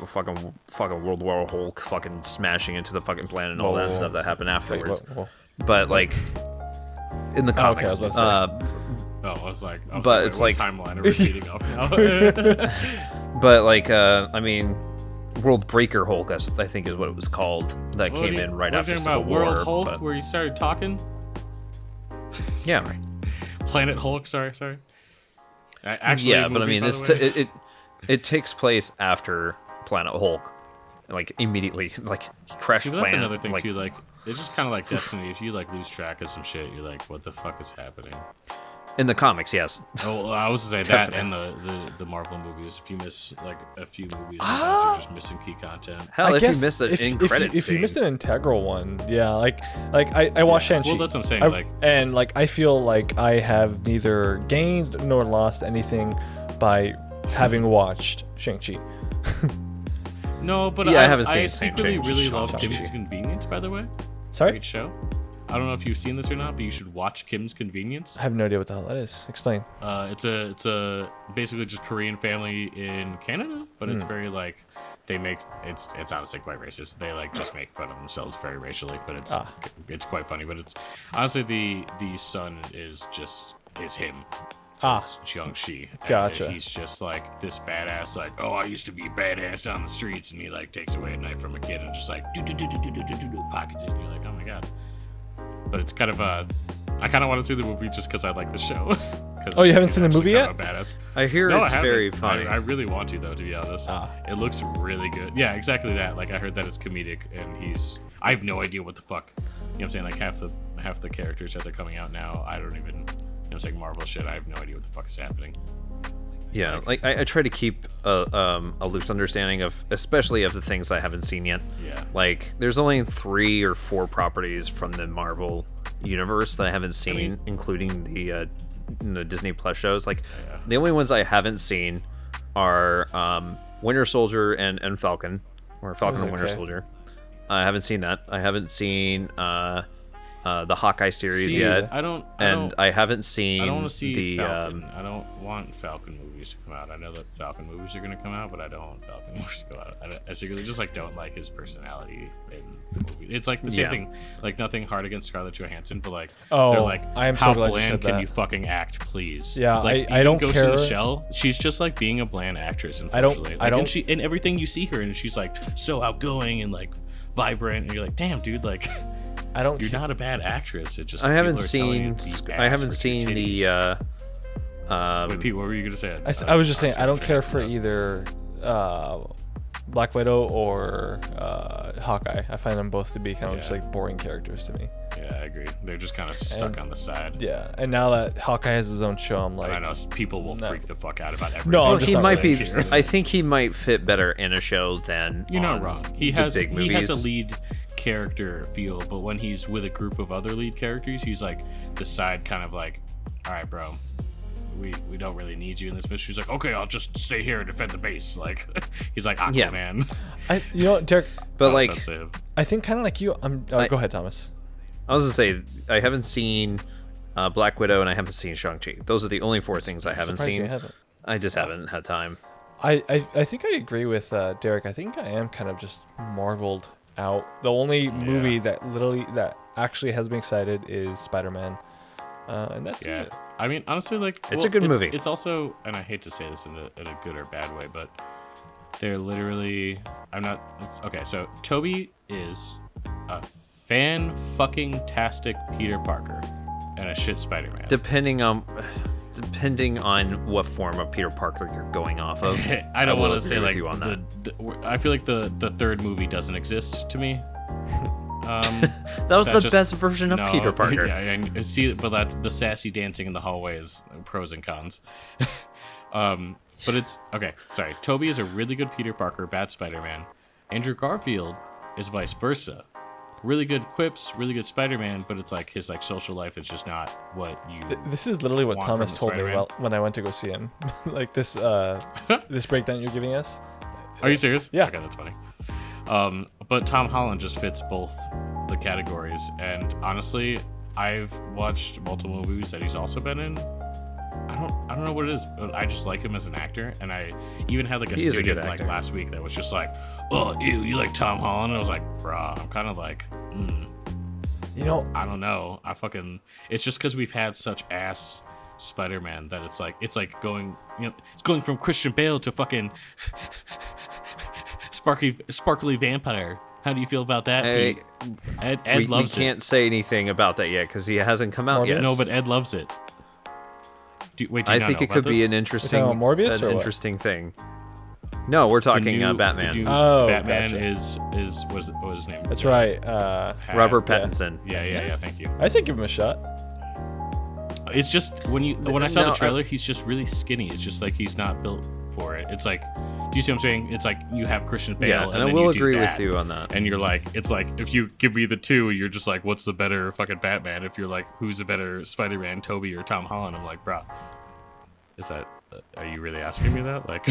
World War Hulk fucking smashing into the fucking planet and all that stuff that happened afterwards. But like in the comics, I was about to say. I was like, but it's what like timeline are we reading off now? but like I mean, World Breaker Hulk, I think is what it was called. That came in right after Civil about War. World Hulk, but... where he started talking. Yeah, Planet Hulk. Sorry. Actually, yeah, but I mean, it takes place after Planet Hulk, like immediately. Like he crashed. That's planet, another thing like, too. Like it's just kind of like Destiny. If you like lose track of some shit, you're like, what the fuck is happening? in the comics, yes. Oh, I was to say that and the Marvel movies. If you miss like a few movies, sometimes you're just missing key content. Hell, I if you guess miss an end credits if you missed an integral one, yeah, like I watched Shang-Chi. Well, that's what I'm saying. I feel like I have neither gained nor lost anything by having watched Shang-Chi. No, but yeah, I haven't seen I secretly really love Shang-Chi. Kim's Convenience, by the way. Sorry? Great show. I don't know if you've seen this or not, but you should watch Kim's Convenience. I have no idea what the hell that is. Explain. It's a basically just Korean family in Canada, but it's very like they make it's honestly quite racist. They like just make fun of themselves very racially, but it's quite funny. But it's honestly the son is him. It's Jiang-Shi. Gotcha. He's just like this badass, like, oh, I used to be badass on the streets, and he like takes away a knife from a kid and just like pockets it. And you're like, oh my god. But it's kind of I kind of want to see the movie just because I like the show. Oh, you haven't seen the movie yet? Badass. I hear No, it's I very haven't. funny. I really want to though, to be honest. It looks really good. Yeah, exactly that. Like I heard that it's comedic, and I have no idea what the fuck. You know what I'm saying? Like half the characters that they're coming out now, I don't even. You know what I'm saying? Marvel shit. I have no idea what the fuck is happening. Yeah, like I try to keep a loose understanding of, especially of the things I haven't seen yet. Yeah. Like, there's only 3 or 4 properties from the Marvel universe that I haven't seen, including the Disney Plus shows. Like, the only ones I haven't seen are Winter Soldier and Falcon, or Falcon and Winter Soldier. I haven't seen that. I haven't seen the Hawkeye series yet. I haven't seen. I don't want to see the. Falcon. I don't want Falcon movies to come out. I know that Falcon movies are going to come out, but I don't want Falcon movies to come out. I secretly just like don't like his personality in the movie. It's like the same thing. Like nothing hard against Scarlett Johansson, but like they're like, I am how so glad you bland said can that. you fucking act, please? Yeah, like, I don't Ghost care. in the Shell. She's just like being a bland actress. Unfortunately, I don't. And she in everything you see her, and she's like so outgoing and like vibrant, and you're like, damn, dude, like. You're not a bad actress. It just I haven't seen. the. Wait, Pete, what were you gonna say? I was just saying I don't care for either Black Widow or Hawkeye. I find them both to be kind of just like boring characters to me. Yeah, I agree. They're just kind of stuck on the side. Yeah, and now that Hawkeye has his own show, I'm like, I know people will freak the fuck out about everything. No, Well, I'm just he not might be. saying. I think he might fit better in a show than. You're not wrong. He has big movies. he has a lead character feel, but when he's with a group of other lead characters, he's like the side kind of like, all right, bro. We don't really need you in this mission. He's like, okay, I'll just stay here and defend the base. Like, he's like Aquaman. You know, Derek. But like, I think kind of like you. Go ahead, Thomas. I was gonna say I haven't seen Black Widow and I haven't seen Shang-Chi. Those are the only 4 things I haven't seen. I just haven't had time. I think I agree with Derek. I think I am kind of just marveled out. The only movie that actually has me excited is Spider-Man, and that's it. I mean, honestly, like it's a good movie. It's also, and I hate to say this in a good or bad way, but they're literally. Okay, so Toby is a fan-fucking-tastic Peter Parker and a shit Spider-Man. Depending on what form of Peter Parker you're going off of. I don't want to say like I feel like the third movie doesn't exist to me. That was the best version of Peter Parker. Yeah, I see, but that's the sassy dancing in the hallway is pros and cons. But it's okay. Sorry, Toby is a really good Peter Parker, bad Spider-Man. Andrew Garfield is vice versa. Really good quips, really good Spider-Man, but it's like his like social life is just not what you. This is literally what want Thomas from told me Spider-Man. when I went to go see him. Like this this breakdown you're giving us. Are you serious? Yeah. Okay, that's funny. But Tom Holland just fits both the categories, and honestly, I've watched multiple movies that he's also been in. I don't don't know what it is, but I just like him as an actor. And I even had like a He is a student good like actor. last week that was just like, oh, ew, you like Tom Holland? And I was like, bruh, I'm kind of like, You know, I don't know. It's just because we've had such ass Spider-Man that it's like going, it's going from Christian Bale to fucking sparkly vampire. How do you feel about that, Hey, Pete? Ed we loves can't say anything about that yet because he hasn't come out Morbius? yet. No, but Ed loves it. Do you I not think know it could about be this? an interesting, talking about Morbius or what? interesting thing. No, we're The talking new- Batman. the new Oh, Batman gotcha. is what was his name? that's right. Robert yeah. Pattinson. Yeah. Thank you. I think give him a shot. It's just when I saw No, the trailer, he's just really skinny. It's just like he's not built for it. It's like, do you see what I'm saying? It's like you have Christian Bale, Yeah, and and I then will you do agree with that. you on that. And you're like, it's like if you give me the two, you're just like, what's the better fucking Batman? If you're like, who's a better Spider-Man, Toby or Tom Holland? I'm like, bro, is that? Are you really asking me that? Like,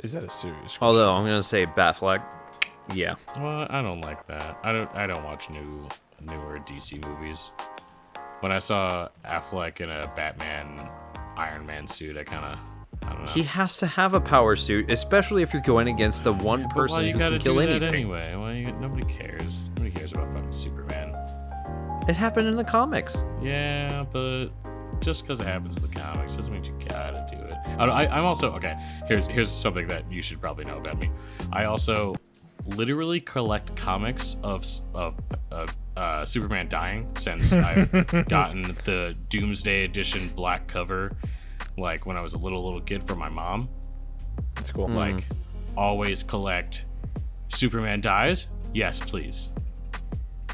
Is that a serious question? Although I'm gonna say Batfleck. Yeah. well, I don't like that. I don't watch newer DC movies. When I saw Affleck in a Batman Iron Man suit, I don't know. He has to have a power suit, especially if you're going against the one But person why you who gotta can kill do that anything. anyway? Nobody cares. Nobody cares about fucking Superman. It happened in the comics. Yeah, but just because it happens in the comics doesn't mean you gotta do it. I'm also okay. Here's something that you should probably know about me. I also literally collect comics of Superman dying since I've gotten the Doomsday Edition black cover, like when I was a little kid from my mom. That's cool. Like, always collect Superman dies. Yes, please.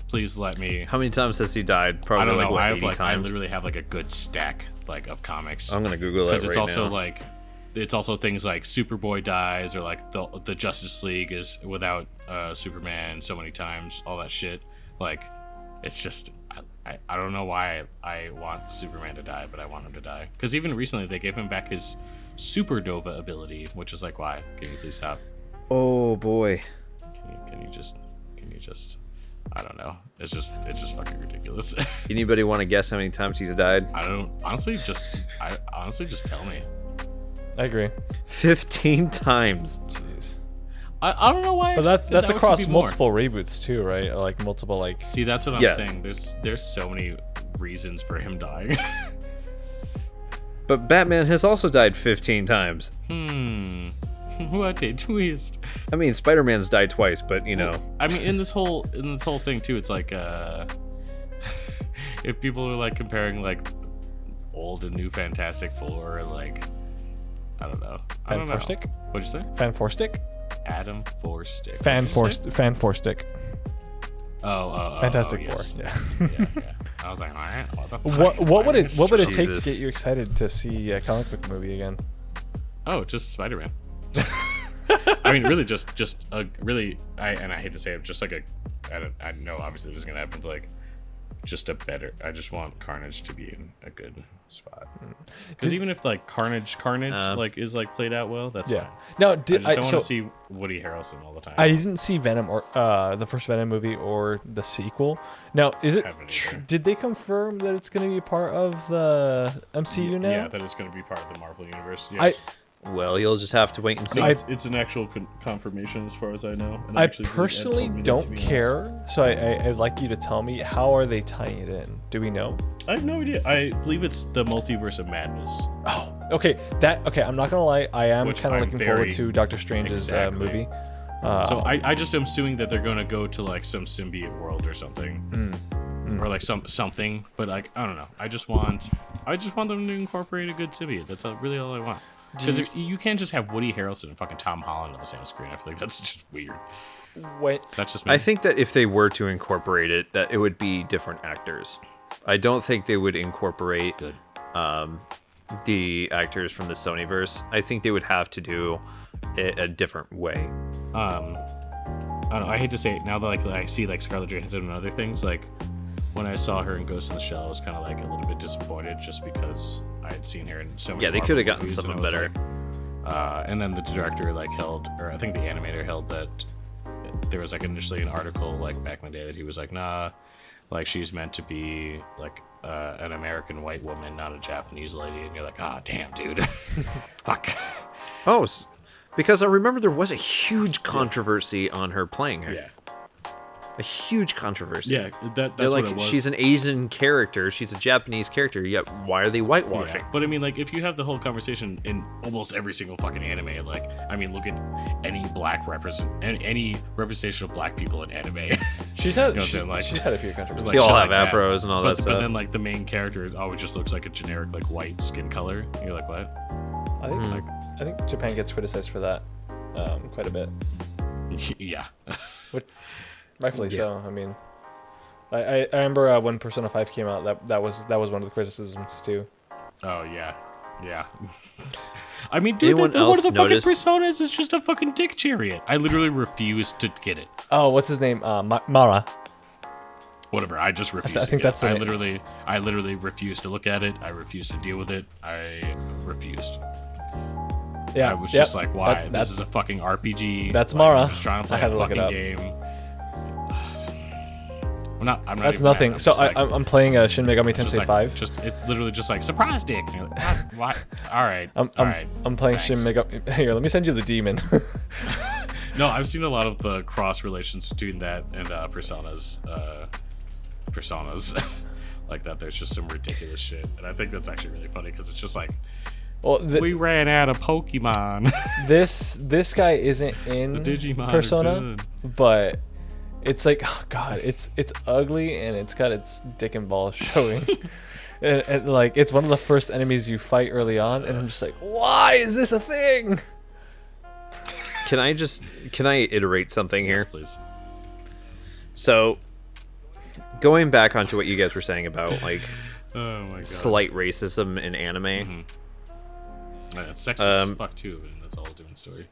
Please let me. How many times has he died? Probably I don't like know. what, I have 80 I times. literally have like a good stack like of comics. I'm gonna Google it Because right it's also now. like, it's also things like Superboy dies, or like the Justice League is without Superman so many times, all that shit. Like, it's just I don't know why I want Superman to die, but I want him to die. Because even recently they gave him back his supernova ability, which is like, why? Can you please stop? Oh boy. Can you just I don't know. It's just fucking ridiculous. Anybody want to guess how many times he's died? I don't honestly just tell me. I agree. 15 times. Jeez. I don't know why. I But expected that's that to across be more. multiple reboots too, right? Like multiple like. See, that's what I'm Yeah. saying. There's so many reasons for him dying. But Batman has also died 15 times. What a twist. I mean, Spider-Man's died twice, but you know. I mean, in this whole thing too, it's like if people are like comparing like old and new Fantastic Four, like I don't know. I don't know. Fan-for-stick? What'd you say? Fan four stick? Adam Forstick. Fan What'd you say? fan four stick. Oh, Fantastic yes. Four. Yeah. Yeah. I was like, what the fuck? what would it take to Jesus. get you excited to see a comic book movie again? Oh, just Spider-Man. I mean, really, just a really. I hate to say it, just like a. I know obviously this is gonna happen, but like, just a better. I just want Carnage to be in a good spot. Because even if like Carnage like is like played out well, that's Yeah. fine. Now, I just don't want so to see Woody Harrelson all the time. I didn't see Venom or the first Venom movie or the sequel. Now, is it? Haven't either. Did they confirm that it's going to be part of the MCU now? Yeah, that is going to be part of the Marvel universe. Yeah. Well, you'll just have to wait and see. it's an actual confirmation as far as I know. And I actually, Ed personally told me that, to don't be honest. care, so I'd like you to tell me, how are they tying it in? Do we know? I have no idea. I believe it's the Multiverse of Madness. Oh, okay. I'm not gonna lie. I am Which kind of I'm looking forward very- to Doctor Strange's Exactly. movie. So I just am assuming that they're going to go to like some symbiote world or something, or like something. But like I don't know. I just want them to incorporate a good symbiote. That's really all I want. Because if you can't just have Woody Harrelson and fucking Tom Holland on the same screen, I feel like that's just weird. Wait, Is that just me? I think that if they were to incorporate it, that it would be different actors. I don't think they would incorporate good. the actors from the Sonyverse. I think they would have to do it a different way. I don't know. I hate to say it now that like I see like Scarlett Johansson and other things. Like when I saw her in Ghost in the Shell, I was kind of like a little bit disappointed just because I had seen her in so many. Yeah, they Marvel could have gotten movies, and something I was better. like, and then the director like held, or I think the animator held that there was like initially an article like back in the day that he was like, nah, like she's meant to be like an American white woman, not a Japanese lady, and you're like, ah, damn, dude, fuck. Oh, because I remember there was a huge controversy on her playing her. Yeah. A huge controversy. Yeah, They're that's like, what it was. she's an Asian character, she's a Japanese character, yet why are they whitewashing? Yeah. But I mean, like, if you have the whole conversation in almost every single fucking anime, like, I mean, look at any any representation of black people in anime. She's had, You know what I'm saying? Like, she's had a few controversies. They all shit have like that. afros and all that But stuff. then, like, the main character always just looks like a generic, like, white skin color. You're like, what? I think Japan gets criticized for that quite a bit. Yeah. Rightfully so. I mean, I remember when Persona 5 came out, that was one of the criticisms too. Oh, yeah. Yeah. I mean, dude, Anyone one of else the notice- fucking personas is just a fucking dick chariot. I literally refuse to get it. Oh, what's his name? Mara. Whatever, I just refuse. I think to get that's it. the I literally refused to look at it. I refused to deal with it. I refused. Yeah, I was just like, why? That's This is a fucking RPG. That's like, Mara. I'm just trying to play I had a to look it fucking up. game. I'm not that's even mad. nothing. I'm So just like- I'm playing Shin Megami just Tensei like, 5. It's literally just like surprise dick. And you're like, what? All right. All right. I'm playing Shin Thanks. Megami. Here, let me send you the demon. No, I've seen a lot of the cross relations between that and personas. Like that. There's just some ridiculous shit, and I think that's actually really funny because it's just like, Well, we ran out of Pokemon. this guy isn't in The Digimon are Persona, done. but it's like, oh god, it's ugly and it's got its dick and balls showing. and like it's one of the first enemies you fight early on, and I'm just like, why is this a thing? Can I iterate something here? Yes, please. So, going back onto what you guys were saying about like Oh my god. slight racism in anime, It's sexist as fuck too, but that's all a different story.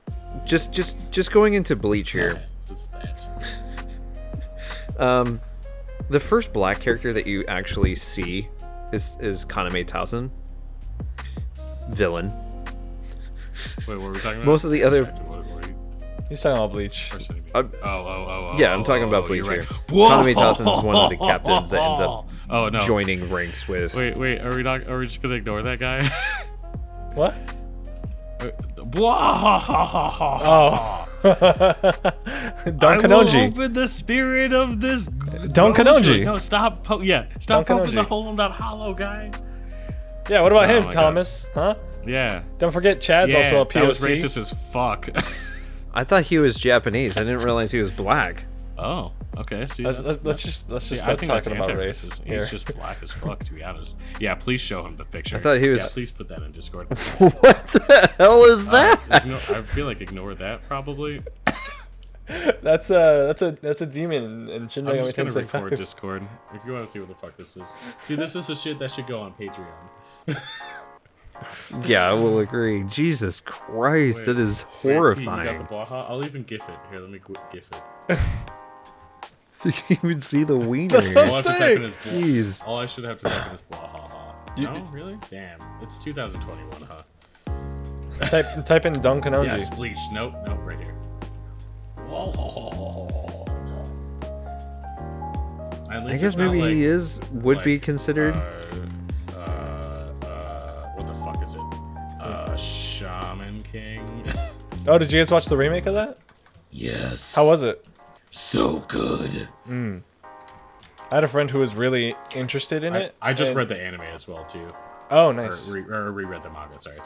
just going into Bleach here. It's that. The first black character that you actually see is Kaname Tausen, villain. Wait, what were we talking about? Most of the other- What were you He's talking about Bleach. first enemy? Uh, Yeah, I'm talking about Bleach you're here. right. Kaname Tausen is one of the captains that ends up Oh no. joining ranks with. Wait, are we not? Are we just gonna ignore that guy? What? Oh. Don Kanonji. Open the spirit of this. Don Kanonji. No, stop. Stop Don poking the Kanonji. hole in that hollow guy. Yeah, what about Oh him, my God. Thomas? Huh? Yeah. Don't forget Chad's also a POC. That was racist as fuck. I thought he was Japanese. I didn't realize he was black. Oh, okay. See, Let's just I stop think that's talking about race anti-racist. here. He's just black as fuck, to be honest. Yeah, please show him the picture. I thought he was- Yeah, please put that in Discord. What the hell is that? I feel like ignore that probably. That's a demon in Shin I'm Megami just gonna Tensei record 5. Discord if you want to see what the fuck this is. See, this is the shit that should go on Patreon. Yeah, I will agree. Jesus Christ, Wait, that is Wait, you got horrifying. the Baja? I'll even gif it. Here, let me gif it. You can see the wiener. That's what I'm All I have to type saying. in is Jeez. All I should have to type in is Baja. You- No, really? Damn. It's 2021, huh? Type in Don Kanonji. Yes, Bleach. Nope, right here. I guess maybe he would be considered. What the fuck is it? Shaman King. Oh, did you guys watch the remake of that? Yes. How was it? So good. I had a friend who was really interested in it. I just and- read the anime as well too. Oh, nice. Or reread the manga. Sorry.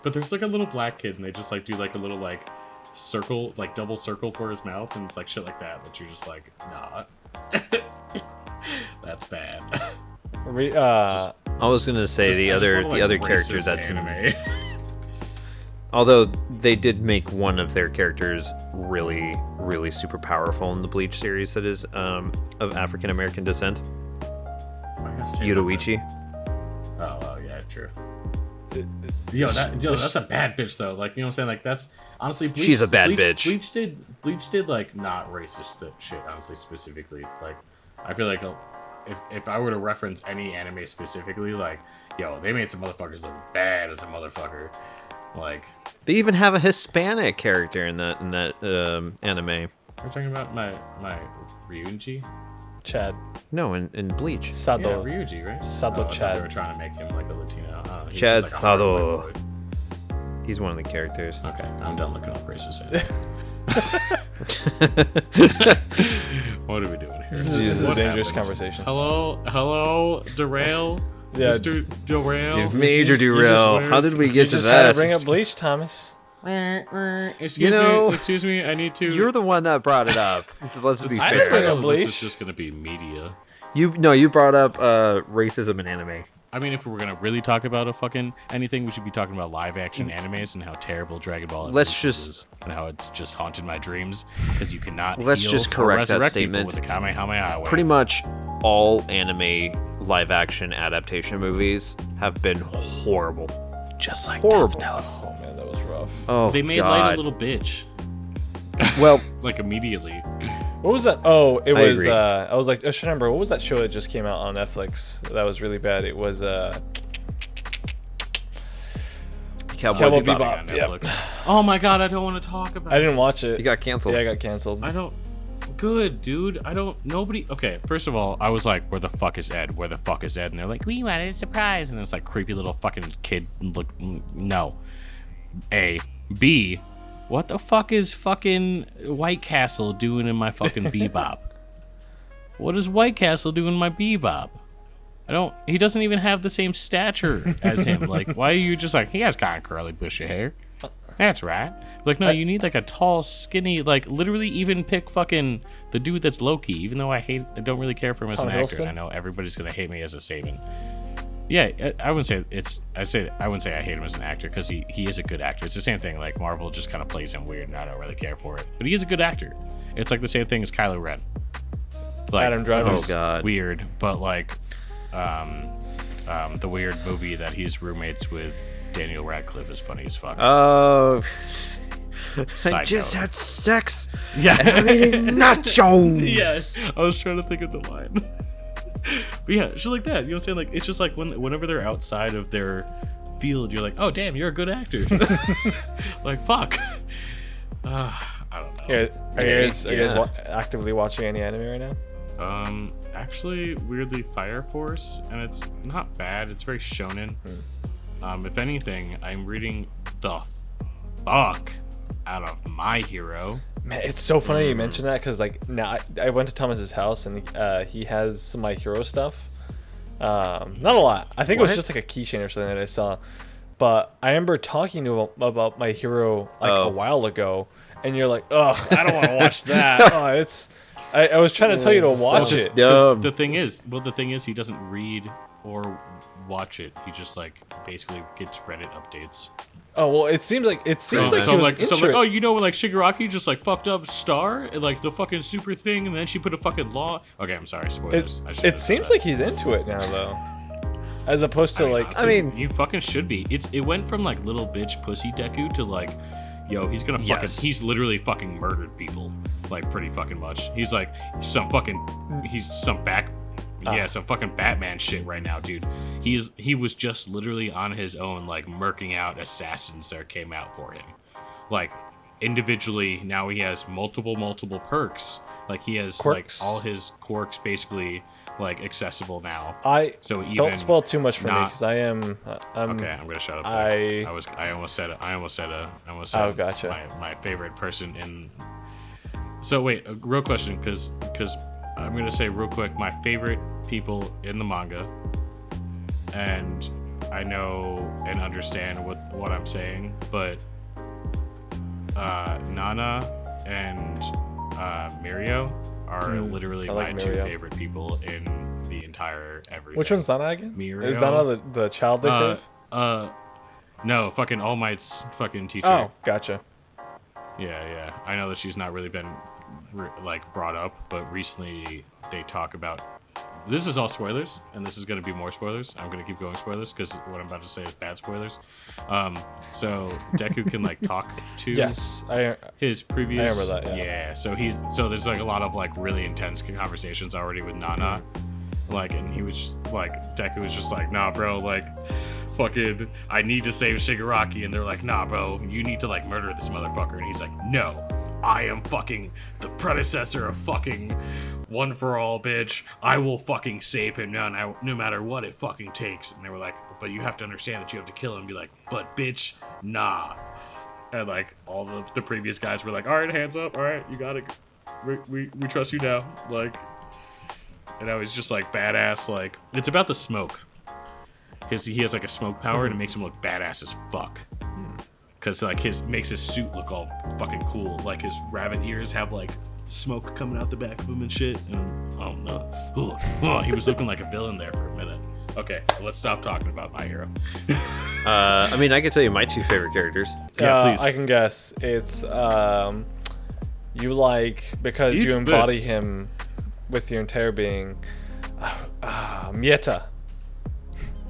But there's like a little black kid, and they just like do like a little like circle, like double circle for his mouth, and it's like shit like that. That you're just like, nah, that's bad. I was gonna say the other character racist that's anime. although they did make one of their characters really, really super powerful in the Bleach series that is of African American descent, Yoruichi. Oh, yeah, true. That's a bad bitch though. Like, you know what I'm saying? Like, that's honestly, Bleach, She's a bad bitch. Bleach did like not racist shit. Honestly, specifically, like, I feel like if I were to reference any anime specifically, like, yo, they made some motherfuckers look bad as a motherfucker. Like, They even have a Hispanic character in that anime. we're talking about my Ryunji. Chad. No, in Bleach. Yeah, Sado. Ryuji, right? Sado I thought Chad. They were trying to make him like a Latino. He's Chad just, like, a hard Sado. white boy. He's one of the characters. Okay, I'm done looking up racist. What are we doing here? This is a What dangerous happened? conversation. Hello, Derail? Yeah, Mr. Derail? Dude, Major Derail. How did we You get to just had that? to bring up Bleach, Thomas. Excuse me, I need to... You're the one that brought it up. Let's be I didn't bring fair. up Bleach. This is just gonna be media. You brought up racism in anime. I mean, if we're gonna really talk about a fucking anything, we should be talking about live action animes and how terrible Dragon Ball Let's Evolution just- is and how it's just haunted my dreams because you cannot. Let's heal just or correct that resurrect people statement. with a Kamehameha wave. Pretty much all anime live action adaptation movies have been horrible. just like Horrible. Death Note. Oh man, that was rough. Oh, They made God. Light a little bitch, Well, like immediately. What was that? Oh, it I was. agree. I was like, I should remember. What was that show that just came out on Netflix? That was really bad. It was. Cowboy Cowboy Bebop. Bebop. On Yep. Netflix. Oh my god, I don't want to talk about. I didn't watch it. He got canceled. Yeah, I got canceled. I don't. Good, dude. I don't. Nobody. Okay, first of all, I was like, "Where the fuck is Ed? Where the fuck is Ed?" And they're like, "We wanted a surprise." And it's like creepy little fucking kid. Look, no. A, B. What the fuck is fucking White Castle doing in my fucking Bebop? What is White Castle doing in my Bebop? I don't. He doesn't even have the same stature as him. Like, why are you just like he has kind of curly, bushy hair? That's right. Like, no, you need like a tall, skinny, like literally even pick fucking the dude that's Loki. Even though I don't really care for him as Tom an actor. Hiddleston? And I know everybody's gonna hate me as a Saban. Yeah, I wouldn't say I wouldn't say I hate him as an actor because he is a good actor. It's the same thing. Like Marvel just kind of plays him weird, and I don't really care for it. But he is a good actor. It's like the same thing as Kylo Ren. Like, Adam Driver. Oh, God. Weird, but like, the weird movie that he's roommates with Daniel Radcliffe is funny as fuck. Oh, I Side just note. had sex. Yeah. I'm eating nachos. Yeah, I was trying to think of the line. But yeah, shit like that. You know what I'm saying? Like, it's just like whenever they're outside of their field, you're like, oh, damn, you're a good actor. Like, fuck. I don't know. Yeah, are you guys Yeah. actively watching any anime right now? Actually, weirdly, Fire Force, and it's not bad. It's very shonen. If anything, I'm reading the fuck out of My Hero. Man, it's so funny you mentioned that because like now I went to Thomas's house and he has some My Hero stuff. Not a lot. I think it was What? just like a keychain or something that I saw. But I remember talking to him about My Hero like Oh. a while ago, and you're like, "Ugh, I don't want to watch that." Oh, it's. I was trying to tell you to watch just it. dumb. 'Cause the thing is, he doesn't read or watch it. He just like basically gets Reddit updates. Oh well, it seems like he was into it. oh, you know, like Shigaraki just like fucked up Star, and, like the fucking super thing, and then she put a fucking law. Okay, I'm sorry, spoilers. I shouldn't have It said seems that. like he's into it now though, as opposed to like. honestly, I mean- you fucking should be. It went from like little bitch pussy Deku to like, yo, he's gonna fucking, Yes. he's literally fucking murdered people, like pretty fucking much. He's like some fucking Batman shit right now, dude. He was just literally on his own, like murking out assassins that came out for him, like individually. Now he has multiple perks. Like he has Quirks? like all his quirks basically like accessible now. So even Don't spoil too much for me not- because I am. Okay, I'm gonna shut up. I almost said Oh, gotcha. my favorite person in. So wait, a real question, because I'm gonna say real quick my favorite people in the manga, and I know and understand what I'm saying, but Nana and Mirio are literally I like my two Mirio. favorite people in the entire everything. Which one's Dana again? Mirio. Is Dana the child they save? No, fucking All Might's fucking teacher. Oh, gotcha. Yeah. I know that she's not really been like brought up, but recently they talk about. This is all spoilers, and this is going to be more spoilers. I'm going to keep going spoilers because what I'm about to say is bad spoilers. So Deku can like talk to Yes, his previous. I remember that, yeah. So there's like a lot of like really intense conversations already with Nana, like, and he was just like Deku was just like, nah, bro, like, fucking, I need to save Shigaraki, and they're like, nah, bro, you need to like murder this motherfucker, and he's like, no, I am fucking the predecessor of fucking One for All, bitch. I will fucking save him now, no matter what it fucking takes. And they were like, but you have to understand that you have to kill him. And be like, but bitch, nah. And like all the previous guys were like, all right, hands up, all right, you got it. We trust you now. Like, and I was just like badass. Like, it's about the smoke. He has like a smoke power and it makes him look badass as fuck. Cause like makes his suit look all fucking cool. Like his rabbit ears have like smoke coming out the back of him and shit. And oh no, he was looking like a villain there for a minute. Okay, let's stop talking about My Hero. I mean, I can tell you my 2 favorite characters. Yeah, please. I can guess. It's you like because Eats you embody this. him with your entire being. Mieta.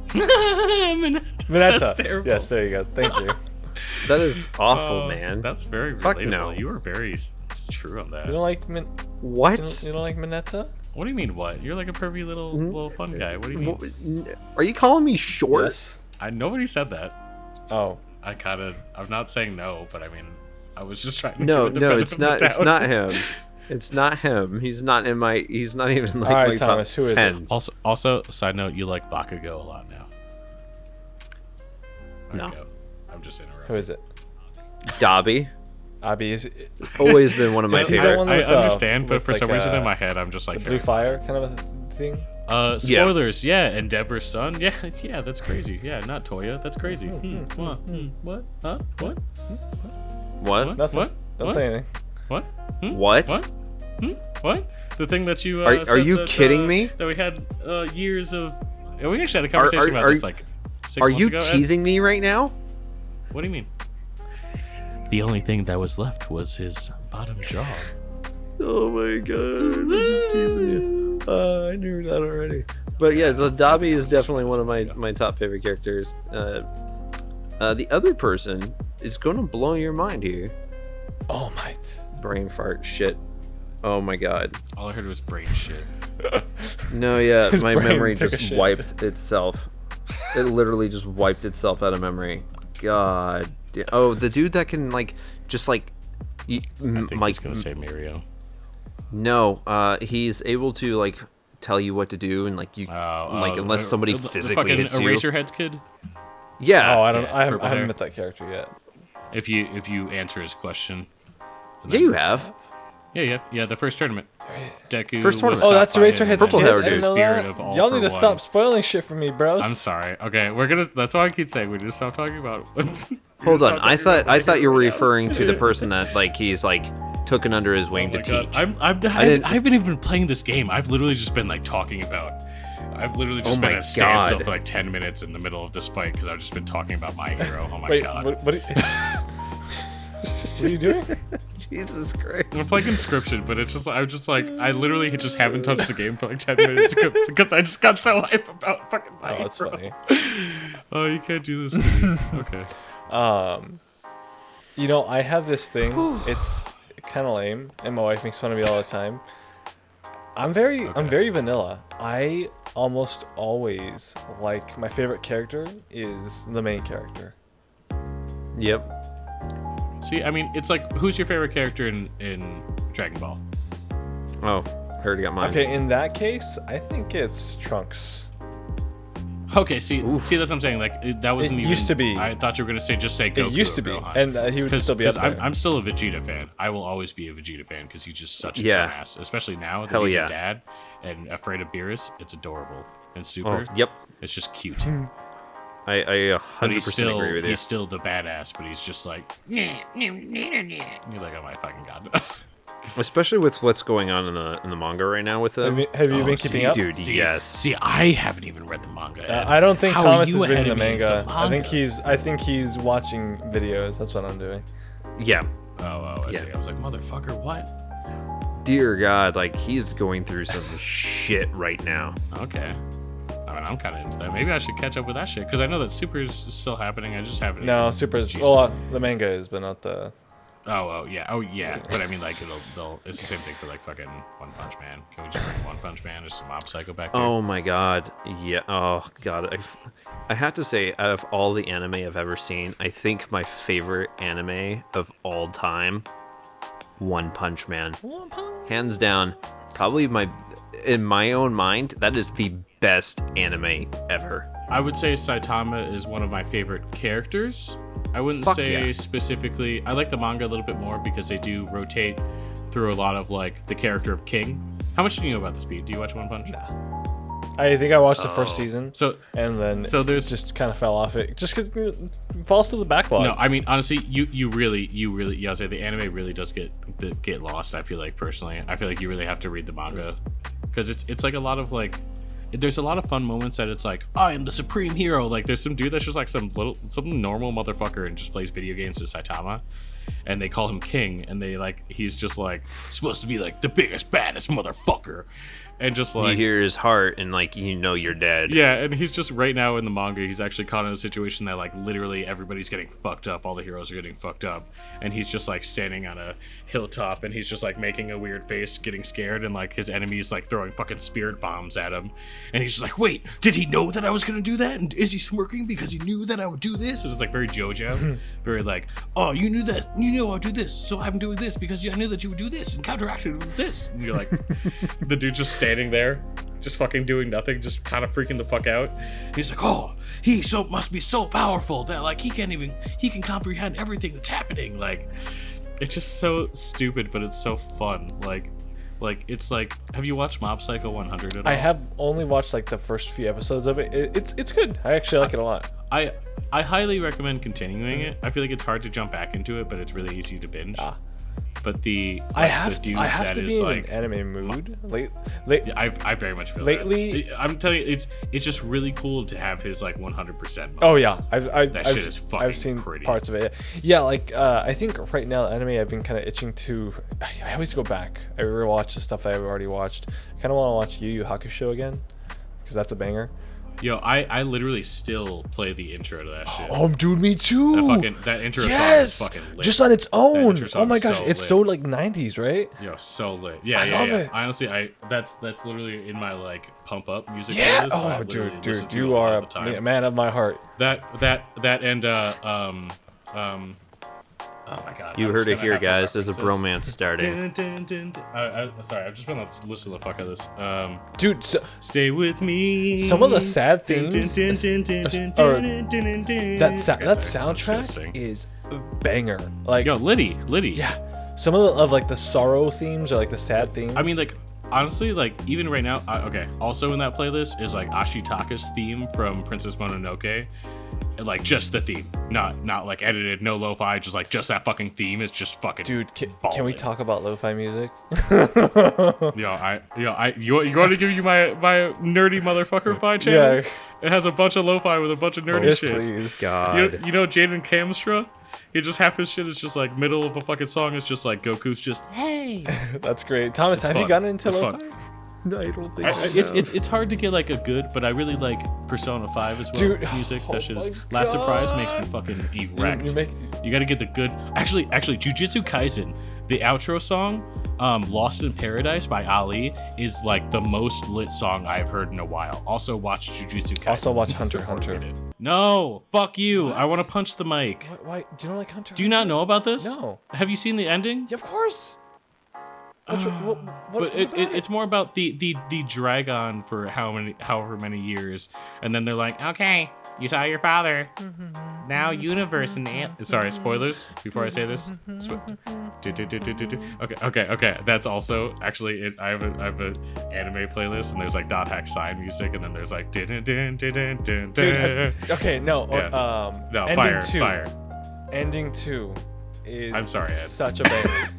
Mineta. That's terrible. Yes, there you go. Thank you. That is awful, man. That's very Fuck relatable. no. You were very true on that. You don't like What? You don't like Mineta? What do you mean what? You're like a pervy little fun guy. What do you mean? Are you calling me short? Yes. Nobody said that. Oh. I'm not saying no, but I mean, I was just trying to No, give it the no, benefit it's of the not. It's doubt. not him. It's not him. He's not in my. He's not even like All right, my Thomas, top who is 10. Also, side note, you like Bakugo a lot now. No. Alright, go. I'm just interrupting. Who is it? Dobby. Abby is always been one of my Is he the favorite. one I with, understand, but with for like, some reason in my head, I'm just like blue fire kind of a thing. Spoilers, yeah. Endeavor's son, yeah, that's crazy. Yeah, not Toya, that's crazy. What? Huh? What? What? Nothing. What? Don't What? say anything. What? What? What? What? The thing that you Are said you that, kidding me? That we had years of. Yeah, we actually had a conversation about this like 6 Are months you ago. Ed. teasing me right now? What do you mean? The only thing that was left was his bottom jaw. Oh my god, I'm just teasing you. I knew that already. But yeah, the Dobby is definitely one of my top favorite characters. The other person is going to blow your mind here. Oh my. Brain fart shit. Oh my god. All I heard was brain shit. No, yeah, His my brain memory took a just shit. wiped itself. It literally just wiped itself out of memory. God. Oh, the dude that can like just like. I think Mike, he's gonna say Mirio. no, he's able to like tell you what to do and like you like unless somebody physically the fucking hits you. Eraserhead's kid. Yeah. Oh, I don't. Yeah, I haven't purple hair. met that character yet. If you answer his question. and Yeah, then- you have. Yeah. The first tournament. Deku. First tournament. was Oh, that's stopped by him Eraserhead's and Purple kid. hair I didn't dude. know Spirit that. of all Y'all for need to one. stop spoiling shit for me, bros. I'm sorry. Okay, we're gonna. That's why I keep saying we need to stop talking about it. Hold on. I thought you were referring to the person that like he's like taken under his wing to teach. I haven't even been playing this game. I've literally just been like talking about. I've literally just Oh been my at a standstill God. for like 10 minutes in the middle of this fight because I've just been talking about My Hero. Oh my Wait, god. what are you doing? Jesus Christ. I'm playing Inscription, but it's just I'm just like I literally just haven't touched the game for like 10 minutes because I just got so hype about fucking My Oh, Hero. that's funny. Oh, you can't do this to me. Okay. You know, I have this thing. It's kind of lame, and my wife makes fun of me all the time. I'm very vanilla. I almost always like my favorite character is the main character. Yep. See, I mean, it's like who's your favorite character in Dragon Ball? Oh, I already got mine. Okay, in that case, I think it's Trunks. Okay, see, that's what I'm saying. Like that wasn't It even. used to be. I thought you were gonna say just say Goku. It used to or be, Gohan. and he would still be up there. I'm still a Vegeta fan. I will always be a Vegeta fan because he's just such a Yeah. dumbass. Especially now that Hell he's yeah. a dad and afraid of Beerus. It's adorable and Oh, Super. yep. It's just cute. I But 100% he's still agree with you. he's still the badass. But he's just like you're like, oh my fucking god. Especially with what's going on in the manga right now with them. Have you Oh, been see, keeping up? Dude, See, yes. See, I haven't even read the manga. Ed. I don't think How are Thomas you is reading ahead the of me in some manga. manga? I think he's watching videos. That's what I'm doing. Yeah. I Yeah. see. I was like, motherfucker, what? Dear God, like he's going through some shit right now. Okay. I mean, I'm kind of into that. Maybe I should catch up with that shit because I know that Super's still happening. I just haven't. No, Super's. Jesus. Well, the manga is, but not the. Oh yeah. But I mean, like it's the same thing for like fucking One Punch Man. Can we just bring One Punch Man or some Mob Psycho back here? Oh my God. Yeah. Oh God. I have to say, out of all the anime I've ever seen, I think my favorite anime of all time One Punch Man. Hands down, probably in my own mind, that is the best anime ever. I would say Saitama is one of my favorite characters. I wouldn't say specifically. I like the manga a little bit more because they do rotate through a lot of like the character of King. How much do you know about this, Pete? Do you watch One Punch? I think I watched the first season, So there's just kind of fell off it just because it falls to the backlog. no, I mean honestly, you really, yeah, I'll say the anime really does get lost. I feel like personally, I feel like you really have to read the manga because it's like a lot of like. There's a lot of fun moments that it's like, I am the supreme hero. Like there's some dude that's just like some normal motherfucker and just plays video games with Saitama, and they call him King, and he's just like supposed to be like the biggest baddest motherfucker, and just like you hear his heart and like you're dead. Yeah, and he's just right now in the manga, he's actually caught in a situation that like literally everybody's getting fucked up, all the heroes are getting fucked up, and he's just like standing on a hilltop and he's just like making a weird face, getting scared, and like his enemies like throwing fucking spirit bombs at him, and he's just like, wait, did he know that I was gonna do that? And is he smirking because he knew that I would do this? And it's like very JoJo, very like, oh, you knew that, you knew I would do this, so I'm doing this because I knew that you would do this and counteracted with this. And you're like, the dude just standing there, just fucking doing nothing, just kind of freaking the fuck out. And he's like, oh, he must be so powerful that like he can comprehend everything that's happening. Like, it's just so stupid, but it's so fun. Like it's like, have you watched Mob Psycho 100 at all? I have only watched like the first few episodes of it. It's good. I actually like it a lot. I highly recommend continuing it. I feel like it's hard to jump back into it, but it's really easy to binge. But I have to be in an anime mood. I very much feel lately. That. I'm telling you, it's just really cool to have his like 100% moments. Oh yeah, shit is fucking I've seen pretty. parts of it. Yeah, like I think right now anime I've been kind of itching to. I always go back. I rewatch the stuff I've already watched. I kind of want to watch Yu Yu Hakusho again because that's a banger. Yo, I literally still play the intro to that shit. Oh, dude, me too. That intro song is fucking lit. Just on its own. Oh my gosh, it's lit. so like 90s, right? Yo, so lit. Yeah, I love it. Honestly, that's literally in my like pump up music. Yeah. playlist. Oh, dude, you are a man of my heart. That and oh my god. You heard it here, guys. There's a bromance starting. Sorry, I've just been listening to the fuck out of this. Dude, stay with me. Some of the sad themes, that soundtrack is a banger. Like, yo, Liddy. Yeah, some of like the sorrow themes or like the sad themes. I mean, like honestly, like even right now. Okay. Also in that playlist is like Ashitaka's theme from Princess Mononoke. Like just the theme, not like edited, no lo-fi, just that fucking theme is just fucking. Dude, can we talk about lo-fi music? You want to give you my nerdy motherfucker fi channel? Yeah. It has a bunch of lo-fi with a bunch of nerdy shit. Please. God. You know Jaden Kamstra? He just half his shit is just like middle of a fucking song is just like Goku's just hey. That's great. Thomas, have you gotten into lo-fi? No, I don't think it's hard to get like a good, but I really like Persona 5 as well. Dude, music that shit is. my Last Surprise God. makes me fucking erect. You You got to get the good. Actually, Jujutsu Kaisen, the outro song, "Lost in Paradise" by Ali, is like the most lit song I've heard in a while. Also, watch Jujutsu Kaisen. Also watch Hunter x Hunter. No, fuck you. What? I want to punch the mic. Why? Do you don't like Hunter? Do you not know about this? No. Have you seen the ending? Yeah, of course. But it's more about the drag on for however many years, and then they're like, okay, you saw your father. Now sorry, spoilers before I say this. Okay. That's also actually it. I have an anime playlist, and there's like dot hack sign music, and then there's like Dude, okay, no. Yeah. No, ending fire. Ending 2 is I'm sorry, Ed. such a banger.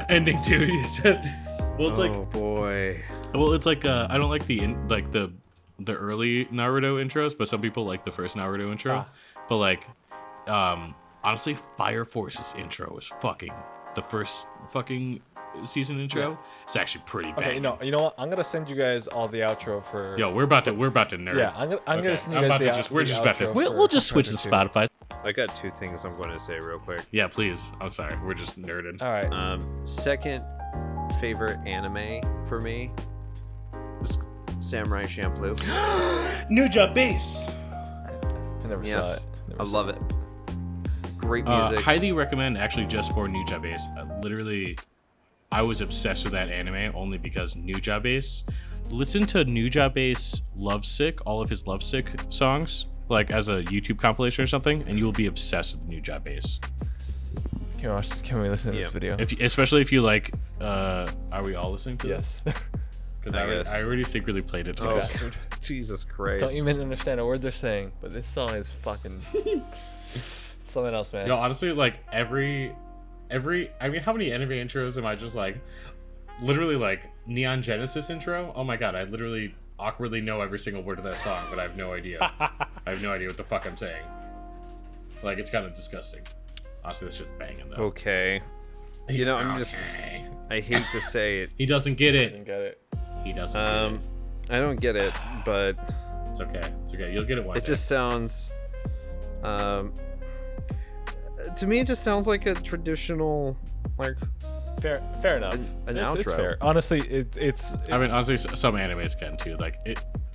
Ending 2, you said. Well, it's oh boy. Well, it's like I don't like the early Naruto intros, but some people like the first Naruto intro. But like, honestly, Fire Force's intro is fucking the first fucking season intro. Yeah. It's actually pretty bad. Okay, you know what? I'm gonna send you guys all the outro for. Yo, we're about to nerd. Yeah, I'm gonna send you guys we're just about to. We'll just switch to Spotify. I got two things I'm going to say real quick. Yeah, please. I'm sorry. We're just nerded. All right. Second favorite anime for me is Samurai Champloo. Ninja Base. I never saw it. I love it. great music. Highly recommend, actually, just for Ninja Base. Literally, I was obsessed with that anime only because Ninja Base. Listen to Ninja Base Lovesick, all of his Lovesick songs, like as a YouTube compilation or something, and you will be obsessed with Ninja Base. Can we listen to this video? Especially if you like. Are we all listening to this? Yes. Because I already secretly played it twice. Oh, Jesus Christ. don't even understand a word they're saying, but this song is fucking something else, man. Yo, honestly, like every. I mean, how many anime intros am I just like? Literally, like Neon Genesis intro. Oh my god, I literally awkwardly know every single word of that song, but I have no idea. I have no idea what the fuck I'm saying. Like, it's kind of disgusting. Honestly, that's just banging though. Okay. You know, I hate to say it. He doesn't get it. Doesn't get it. He doesn't get it. I don't get it, but It's okay. It's okay. You'll get it one day. it just sounds to me it just sounds like a traditional, like, Fair enough. an It's outro. fair. Honestly, it's. I mean, honestly, some animes can too. Like,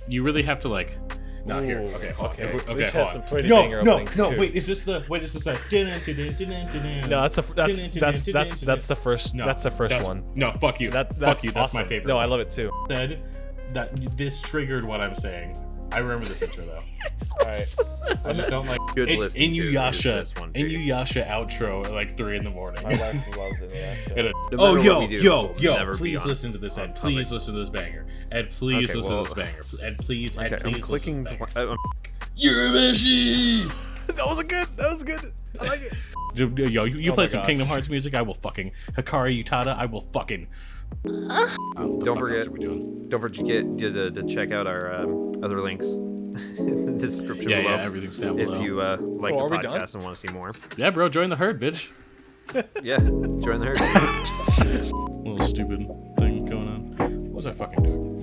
you really have to like. No, here. Ooh, Okay, hold on. okay. Okay, This hold has on. some pretty no, banger no, openings, no. too. Wait, is this the? Wait, is this like? No, that's the first. No, that's the first that's- one. No, fuck you. That's fuck you. That's my awesome. favorite. No, I one. love it too. Said that this triggered what I'm saying. I remember this intro though. All right. I just don't like Good listen to is Inuyasha. this one, Inuyasha outro at like 3 in the morning. My wife loves it. Yeah. And No oh, matter yo, what we do, yo, we'll yo! never be Please on- listen to this, Ed. on Please public. listen to this banger. Ed, please Okay, listen well- to this banger. Ed, please. Ed, Okay, please I'm clicking. Listen to this banger. Urameshi. That was good. I like it. Yo, you Oh play my some gosh. Kingdom Hearts music, I will fucking Hikari Utada. I will fucking. Don't forget to check out our other links in the description Yeah, below. yeah, everything's down If below. you like Oh, the are we done? podcast and want to see more, Yeah, bro, join the herd, bitch. yeah, join the herd. Little stupid thing going on. What was I fucking doing?